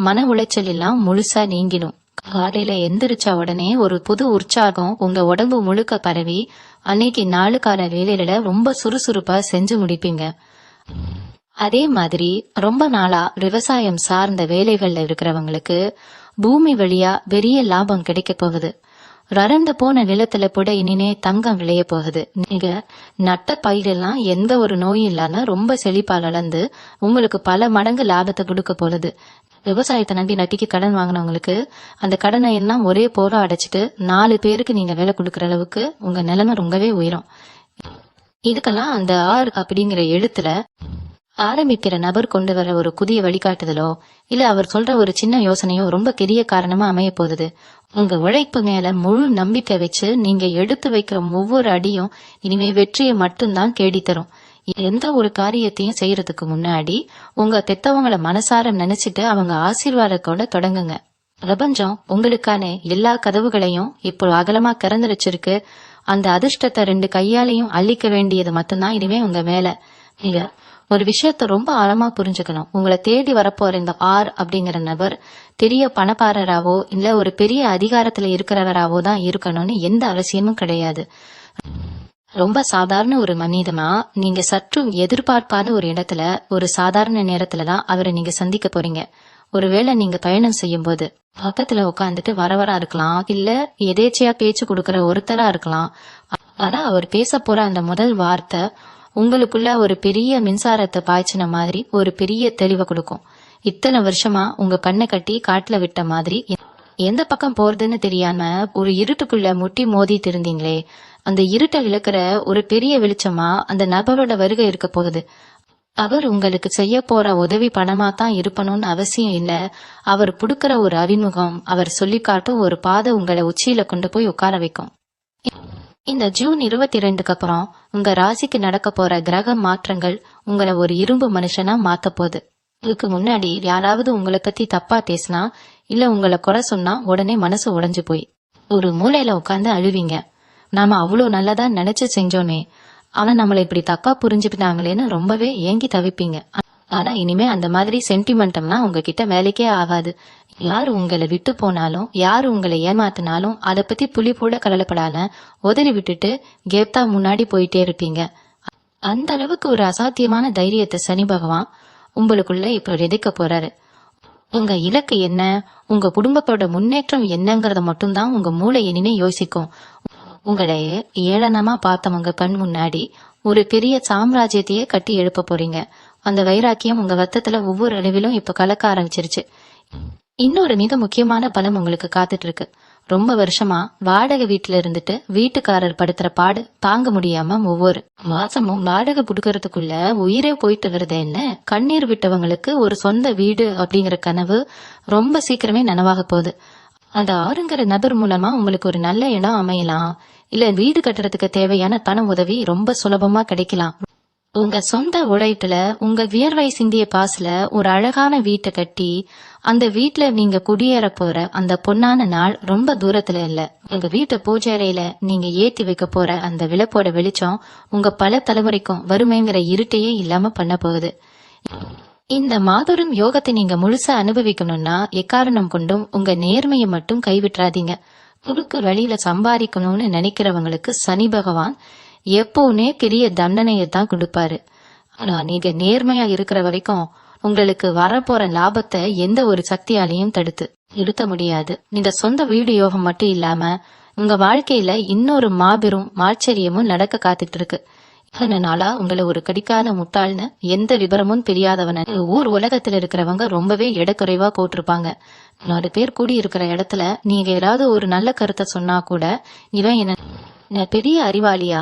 மன உளைச்சல் எல்லாம் முழுசா நீங்கிடும். காலையில எந்திரிச்ச உடனே ஒரு புது உற்சாகம் உங்க உடம்பு முழுக்க பரவி அன்னைக்கு நாளுக்கான வேலையில ரொம்ப சுறுசுறுப்பா செஞ்சு முடிப்பீங்க. அதே மாதிரி ரொம்ப நாளா விவசாயம் சார்ந்த வேலைகள்ல இருக்கிறவங்களுக்கு பூமி வழியா பெரிய லாபம் கிடைக்க போகுது. வறண்டு போன நிலத்துல கூட இனிமே தங்கம் விளைய போகுது. நீங்க நட்ட பயிரெல்லாம் எந்த ஒரு நோயும் இல்லாம ரொம்ப செழிப்பா வளர்ந்து உங்களுக்கு பல மடங்கு லாபத்தை கொடுக்க போகுது. விவசாயத்தை நம்பி நட்டிக்கு கடன் வாங்கினவங்களுக்கு அந்த கடனை எல்லாம் ஒரே போரா அடைச்சிட்டு 4 பேருக்கு நீங்க வேலை கொடுக்கற அளவுக்கு உங்க நிலைமை ரொம்பவே உயரும். இதுக்கெல்லாம் அந்த ஆர் அப்படிங்கிற எழுத்துல ஆரம்பிக்கிற நபர் கொண்டு வர ஒரு புதிய வழிகாட்டுதலோ இல்ல அவர் சொல்ற ஒரு சின்ன யோசனையோ ரொம்ப பெரிய காரணமா அமைய போகுது. உங்க உழைப்பு மேல முழு நம்பிக்கை வச்சு நீங்க எடுத்து வைக்கிற ஒவ்வொரு அடியும் இனிமே வெற்றியை மட்டும்தான் தேடித்தரும். எந்த ஒரு காரியத்தையும் செய்யறதுக்கு முன்னாடி உங்க பெத்தவங்களை மனசார நினைச்சிட்டு அவங்க ஆசீர்வாதத்தோட தொடங்குங்க. பிரபஞ்சம் உங்களுக்கான எல்லா கதவுகளையும் இப்போ அகலமா திறந்து வச்சிருக்கு. அந்த அதிர்ஷ்டத்தை 2 கையாலையும் அள்ளிக்க வேண்டியது மட்டும்தான் இனிமே உங்க மேல. நீங்க ஒரு விஷயத்த ரொம்ப ஆழமா புரிஞ்சுக்கணும். உங்களை தேடி வரப்போற இந்த ஆர் அப்படிங்கிற நபர் பெரிய பணக்காரராவோ இல்ல ஒரு பெரிய அதிகாரத்துல இருக்கிறவராவோ தான் இருக்கணும்னு எந்த அவசியமும் கிடையாது. ரொம்ப சாதாரண ஒரு மனிதனா நீங்க சற்றும் எதிர்பார்க்காத ஒரு இடத்துல ஒரு சாதாரண நேரத்துலதான் அவரை நீங்க சந்திக்க போறீங்க. ஒருவேளை நீங்க பயணம் செய்யும் போது பக்கத்துல உட்காந்துட்டு வரவரா இருக்கலாம், இல்ல எதேச்சையா பேச்சு கொடுக்கற ஒருத்தரா இருக்கலாம். ஆனா அவர் பேச போற அந்த முதல் வார்த்தை உங்களுக்குள்ள ஒரு பெரிய மின்சாரத்தை பாய்ச்சின மாதிரி ஒரு பெரிய தெளிவை கொடுக்கும். இத்தனை வருஷமா உங்க கண்ணை கட்டி காட்டுல விட்ட மாதிரி எந்த பக்கம் போறதுன்னு தெரியாம ஒரு இருட்டுக்குள்ள முட்டி மோதிட்டு இருந்தீங்களே, அந்த இருட்டை விளக்குற ஒரு பெரிய வெளிச்சமா அந்த நபரோட வருகை இருக்க போகுது. அவர் உங்களுக்கு செய்ய போற உதவி பணமா தான் இருக்கணும்னு அவசியம் இல்ல. அவர் புடுக்கிற ஒரு அறிமுகம், அவர் சொல்லி காட்டும் ஒரு பாதை உங்களை உச்சியில கொண்டு போய் உட்கார வைக்கும். இந்த ஜூன் 22க்கு அப்புறம் உங்க ராசிக்கு நடக்க போற கிரக மாற்றங்கள் உங்களை ஒரு இரும்பு மனுஷனா மாத்த போகுது. இதுக்கு முன்னாடி யாராவது உங்களை பத்தி தப்பா பேசினா இல்ல உங்களை குறை சொன்னா உடனே மனசு உடைஞ்சு போய் ஒரு மூலையில உட்கார்ந்து அழுவீங்க. நாம அவ்வளவு நல்லதா நினைச்சு செஞ்சோமே, ஆனா நம்மளை இப்படி தப்பா புரிஞ்சுக்கிட்டாங்களேன்னு ரொம்பவே ஏங்கி தவிப்பீங்க. ஆனா இனிமே அந்த மாதிரி சென்டிமெண்டம்லாம் உங்ககிட்ட வேலைக்கே ஆகாது. யாரு உங்களை விட்டு போனாலும், யாரு உங்களை ஏமாத்தினாலும் அதை பத்தி புலி போட கவலைப்படாத உதறி விட்டுட்டு கேப்தா முன்னாடி போயிட்டே இருப்பீங்க. அந்த அளவுக்கு ஒரு அசாத்தியமான தைரியத்தை சனி பகவான் உங்களுக்குள்ள இப்ப விதைக்க போறாரு. உங்க இலக்கு என்ன, உங்க குடும்பத்தோட முன்னேற்றம் என்னங்கறத மட்டும்தான் உங்க மூளை இனிமே யோசிக்கும். உங்களை ஏளனமா பார்த்தவங்க கண் முன்னாடி ஒரு பெரிய சாம்ராஜ்யத்தையே கட்டி எழுப்ப போறீங்க. அந்த வைராக்கியம் உங்க ரத்தத்துல ஒவ்வொரு அளவிலும் இப்ப கலக்க ஆரம்பிச்சிருச்சு. இன்னொரு மிக முக்கியமான பலம் உங்களுக்கு காத்துட்டு இருக்கு. ரொம்ப வருஷமா வாடகை வீட்டுல இருந்துட்டு வீட்டுக்காரர் படுத்துற பாடு தாங்க முடியாம ஒவ்வொரு மாசமும் வாடகை புடுக்கறதுக்குள்ள உயிரே போயிட்டு வருது. என்ன கண்ணீர் விட்டவங்களுக்கு ஒரு சொந்த வீடு அப்படிங்கிற கனவு ரொம்ப சீக்கிரமே நனவாக போகுது. அந்த ஆறுங்கிற நபர் மூலமா உங்களுக்கு ஒரு நல்ல இடம் அமையலாம். இல்ல வீடு கட்டுறதுக்கு தேவையான பண உதவி ரொம்ப சுலபமா கிடைக்கலாம். உங்க சொந்த உழைப்புல உங்க வியர்வை சிந்திய பாசுல ஒரு அழகான வீட்டை கட்டி அந்த வீட்டுல நீங்க குடியேற போற அந்த பொன்னான நாள் ரொம்ப தூரத்துல இல்ல. உங்க வீட்டு பூஜை அறையில நீங்க ஏத்தி வைக்க போற அந்த விளக்கோட வெளிச்சம் உங்க பல தலைமுறைக்கும் வறுமைங்கிற இருட்டையே இல்லாம பண்ண போகுது. இந்த மாபெரும் யோகத்தை நீங்க முழுசா அனுபவிக்கணும்னா எக்காரணம் கொண்டும் உங்க நேர்மையை மட்டும் கைவிட்டுறாதீங்க. குறுக்கு வழியில சம்பாதிக்கணும்னு நினைக்கிறவங்களுக்கு சனி பகவான் எப்பவுமே பெரிய தண்டனையை தான் கொடுப்பாரு. ஆனா நீங்க நேர்மையா இருக்கிற வரைக்கும் உங்களுக்கு வரப்போற லாபத்தை எந்த ஒரு சக்தியாலையும் தடுத்து நிறுத்த முடியாது. நீங்க சொந்த வீடு யோகம் மட்டும் இல்லாம உங்க வாழ்க்கையில இன்னொரு மாபெரும் ஆச்சரியமும் நடக்க காத்துட்டு இருக்கு. அதனால உங்களை ஒரு கடிக்காத முட்டாள்னு எந்த விபரமும் தெரியாதவன ஊர் உலகத்துல இருக்கிறவங்க ரொம்பவே எடக்குறைவா போட்டிருப்பாங்க. 4 பேர் கூடி இருக்கிற இடத்துல நீங்க ஏதாவது ஒரு நல்ல கருத்தை சொன்னா கூட இவன் என்ன பெரிய அறிவாளியா,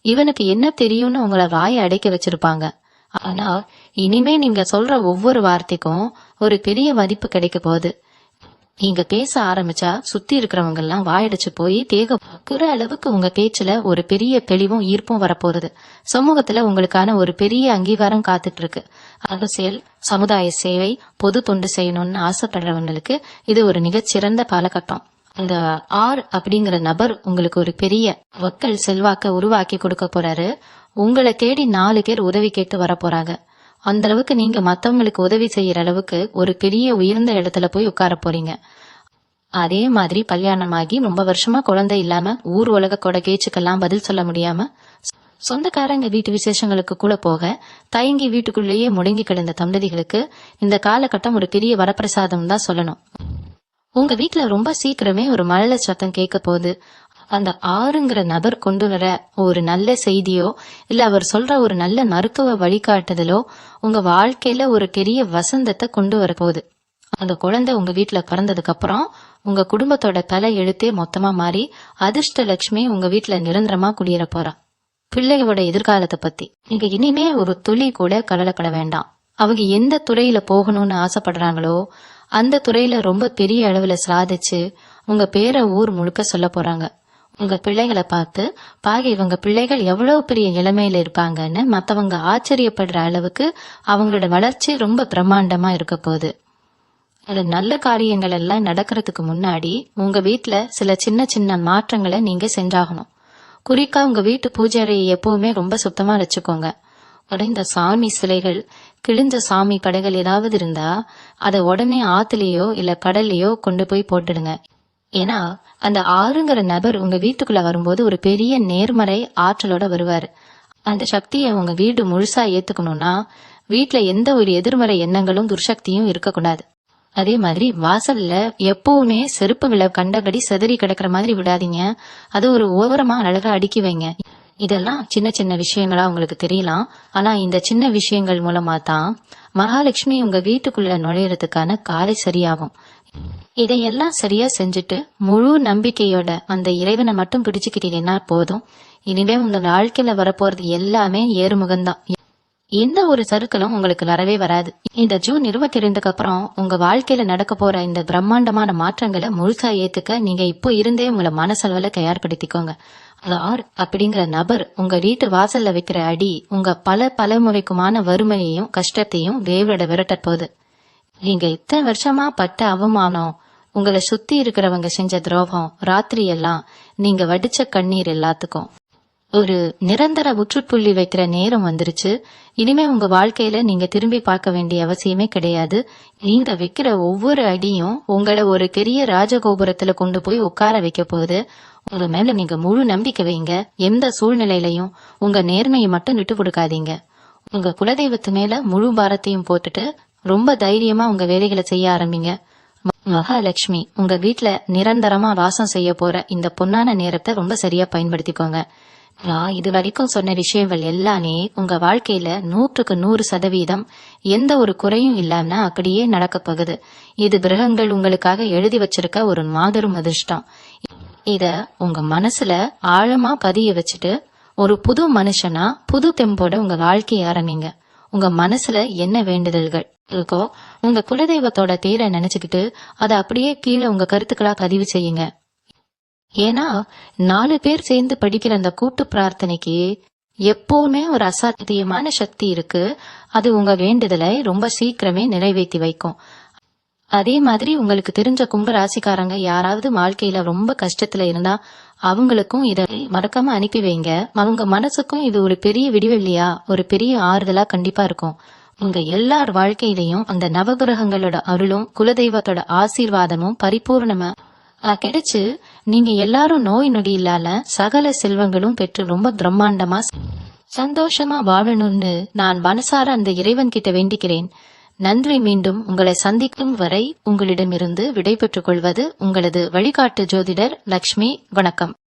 இவனுக்கு என்ன தெரியும்னு உங்களை வாயை அடைக்க வச்சிருப்பாங்க. ஆனா இனிமே நீங்க சொல்ற ஒவ்வொரு வார்த்தைக்கும் ஒரு பெரிய மதிப்பு கிடைக்க போகுது. நீங்க பேச ஆரம்பிச்சா சுத்தி இருக்கிறவங்க எல்லாம் வாயடிச்சு போய் தேகுற அளவுக்கு உங்க பேச்சுல ஒரு பெரிய தெளிவும் ஈர்ப்பும் வரப்போறது. சமூகத்துல உங்களுக்கான ஒரு பெரிய அங்கீகாரம் காத்துட்டு இருக்கு. அரசியல், சமுதாய சேவை, பொது தொண்டு செய்யணும்னு ஆசைப்படுறவங்களுக்கு இது ஒரு மிகச்சிறந்த காலகட்டம். இந்த அப்படிங்கிற நபர் உங்களுக்கு ஒரு பெரிய வக்கல் செல்வாக்க உருவாக்கி கொடுக்க போறாரு. உங்களை தேடி 4 பேர் உதவி கேட்டு வர போறாங்க. அந்த அளவுக்கு நீங்க மத்தவங்களுக்கு உதவி செய்யற அளவுக்கு ஒரு பெரிய உயர்ந்த இடத்துல போய் உட்கார போறீங்க. அதே மாதிரி கல்யாணமாகி ரொம்ப வருஷமா குழந்தை இல்லாம ஊர் உலக கொடகேச்சுக்கெல்லாம் பதில் சொல்ல முடியாம சொந்தக்காரங்க வீட்டு விசேஷங்களுக்கு கூட போக தயங்கி வீட்டுக்குள்ளேயே முடங்கி கிடந்த தம்பதிகளுக்கு இந்த காலகட்டம் ஒரு பெரிய வரப்பிரசாதம் தான் சொல்லணும். உங்க வீட்டுல ரொம்ப சீக்கிரமே ஒரு மழலை சத்தம் கேட்க போகுது. அந்த ஆறுங்கிற நபர் கொண்டு வர ஒரு நல்ல செய்தியோ இல்ல அவர் சொல்ற ஒரு நல்ல மருத்துவ வழிகாட்டுதலோ உங்க வாழ்க்கையில ஒரு பெரிய வசந்தத்தை கொண்டு வர போகுது. அந்த குழந்தை உங்க வீட்டுல பிறந்ததுக்கு அப்புறம் உங்க குடும்பத்தோட தலை எழுத்தே மொத்தமா மாறி அதிர்ஷ்ட லட்சுமி உங்க வீட்டுல நிரந்தரமா குடியேற போறா. பிள்ளைகளோட எதிர்காலத்தை பத்தி நீங்க இனிமே ஒரு துளி கூட கவலைப்பட வேண்டாம். அவங்க எந்த துறையில போகணும்னு ஆசைப்படுறாங்களோ அந்த துறையில ரொம்ப பெரிய அளவுல சாதிச்சு உங்க பேரை ஊர் முழுக்க சொல்ல போறாங்க. உங்க பிள்ளைகளை பார்த்து இவங்க பிள்ளைகள் எவ்வளவு பெரிய நிலைமையில இருப்பாங்கன்னு மத்தவங்க ஆச்சரியப்படுற அளவுக்கு அவங்களோட வளர்ச்சி ரொம்ப பிரம்மாண்டமா இருக்க போகுது. அது நல்ல காரியங்கள் எல்லாம் நடக்கிறதுக்கு முன்னாடி உங்க வீட்டுல சில சின்ன சின்ன மாற்றங்களை நீங்க செஞ்சாகணும். குறிப்பா உங்க வீட்டு பூஜை அறையை எப்பவுமே ரொம்ப சுத்தமா வச்சுக்கோங்க. உடைந்த சாமி சிலைகள், கிழிஞ்ச சாமி படைகள் ஏதாவது இருந்தா அதை உடனே ஆத்துலயோ இல்ல கடல்லையோ கொண்டு போய் போட்டுடுங்க. ஏன்னா அந்த ஆறுங்கிற நபர் உங்க வீட்டுக்குள்ள வரும்போது ஒரு பெரிய நேர்மறை ஆற்றலோட வருவாரு. அந்த சக்தியை உங்க வீடு முழுசா ஏத்துக்கணும்னா வீட்டுல எந்த ஒரு எதிர்மறை எண்ணங்களும் துர்சக்தியும் இருக்கக்கூடாது. அதே மாதிரி வாசல்ல எப்பவுமே செருப்பு விலை கண்டபடி செதறி கிடக்குற மாதிரி விடாதீங்க. அது ஒரு ஓரமா அழகா அடுக்கி வைங்க. இதெல்லாம் சின்ன சின்ன விஷயங்களா உங்களுக்கு தெரியலாம். ஆனா இந்த சின்ன விஷயங்கள் மூலமா தான் மகாலட்சுமி உங்க வீட்டுக்குள்ள நுழையறதுக்கான காலை சரியாகும். இதையெல்லாம் சரியா செஞ்சுட்டு முழு நம்பிக்கையோட அந்த இறைவனை மட்டும் பிடிச்சுக்கிட்டீங்கன்னா போதும். இனிமே உங்க வாழ்க்கையில வரப்போறது எல்லாமே ஏறுமுகம்தான். எந்த ஒரு சறுக்கலும் உங்களுக்கு வரவே வராது. இந்த ஜூன் 22க்கு அப்புறம் உங்க வாழ்க்கையில நடக்க போற இந்த பிரம்மாண்டமான மாற்றங்களை முழுசா ஏத்துக்க நீங்க இப்போ இருந்தே உங்களை மனசளவுல தயார்படுத்திக்கோங்க. ஆர் அப்படிங்கிற நபர் உங்க வீட்டு வாசல்ல வைக்கிற அடி உங்க பல தலைமுறைக்குமான வறுமையையும் கஷ்டத்தையும் வேவிட விரட்ட போகுது. நீங்க இத்தனை வருஷமா பட்ட அவமானம், உங்களை சுத்தி இருக்கிறவங்க செஞ்ச துரோகம், ராத்திரி எல்லாம் நீங்க வடிச்ச கண்ணீர் எல்லாத்துக்கும் ஒரு நிரந்தர முற்றுப்புள்ளி வைக்கிற நேரம் வந்துருச்சு. இனிமே உங்க வாழ்க்கையில நீங்க திரும்பி பார்க்க வேண்டிய அவசியமே கிடையாது. நீங்க வைக்கிற ஒவ்வொரு அடியும் உங்களை ஒரு பெரிய ராஜகோபுரத்துல கொண்டு போய் உட்கார வைக்க போகுது. உங்க மேல நீங்க முழு நம்பிக்கை வைங்க. எந்த சூழ்நிலையிலையும் உங்க நேர்மையை மட்டும் விட்டு கொடுக்காதீங்க. உங்க குலதெய்வத்து மேல முழு பாரத்தையும் போட்டுட்டு ரொம்ப தைரியமா உங்க வேலைகளை செய்ய ஆரம்பிங்க. மகாலட்சுமி உங்க வீட்டுல நிரந்தரமா வாசம் செய்ய போற இந்த பொன்னான நேரத்தை ரொம்ப சரியா பயன்படுத்திக்கோங்க. நான் இது வரைக்கும் சொன்ன விஷயங்கள் எல்லாமே உங்க வாழ்க்கையில 100% எந்த ஒரு குறையும் இல்லாம அப்படியே நடக்க போகுது. இது கிரகங்கள் உங்களுக்காக எழுதி வச்சிருக்க ஒரு மாபெரும் அதிர்ஷ்டம். இத உங்க மனசுல ஆழமா பதிய வச்சுட்டு ஒரு புது மனுஷனா புது தெம்போட உங்க வாழ்க்கைய ஆரம்பிங்க. உங்க மனசுல என்ன வேண்டுதல்கள் இருக்கோ உங்க குலதெய்வத்தோட பேரை நினைச்சுக்கிட்டு அதை அப்படியே கீழே உங்க கருத்துக்களா பதிவு செய்யுங்க. ஏன்னா 4 பேர் சேர்ந்து படிக்கிற அந்த கூட்டு பிரார்த்தனைக்கு எப்பவுமே ஒரு அசாத்தியமான சக்தி இருக்கு. அது உங்க வேண்டுதலை ரொம்ப சீக்கிரமே நிறைவேற்றி வைக்கும். அதே மாதிரி உங்களுக்கு தெரிஞ்ச கும்ப ராசிக்காரங்க யாராவது வாழ்க்கையில ரொம்ப கஷ்டத்துல இருந்தா அவங்களுக்கும் இதை மறக்காம அனுப்பி வைங்க. அவங்க மனசுக்கும் இது ஒரு பெரிய விடிவெள்ளியா, ஒரு பெரிய ஆறுதலா கண்டிப்பா இருக்கும். உங்க எல்லார் வாழ்க்கையிலையும் அந்த நவகிரகங்களோட அருளும் குலதெய்வத்தோட ஆசீர்வாதமும் பரிபூர்ணமா கிடைச்சு நீங்க எல்லாரும் நோய் நொடி இல்லாத சகல செல்வங்களும் பெற்று ரொம்ப பிரம்மாண்டமா சந்தோஷமா வாழணும்னு நான் மனசார அந்த இறைவன் கிட்ட வேண்டிக்கிறேன். நன்றி. மீண்டும் உங்களை சந்திக்கும் வரை உங்களிடமிருந்து விடை பெற்றுக் கொள்வது உங்களது வழிகாட்டு ஜோதிடர் லக்ஷ்மி. வணக்கம்.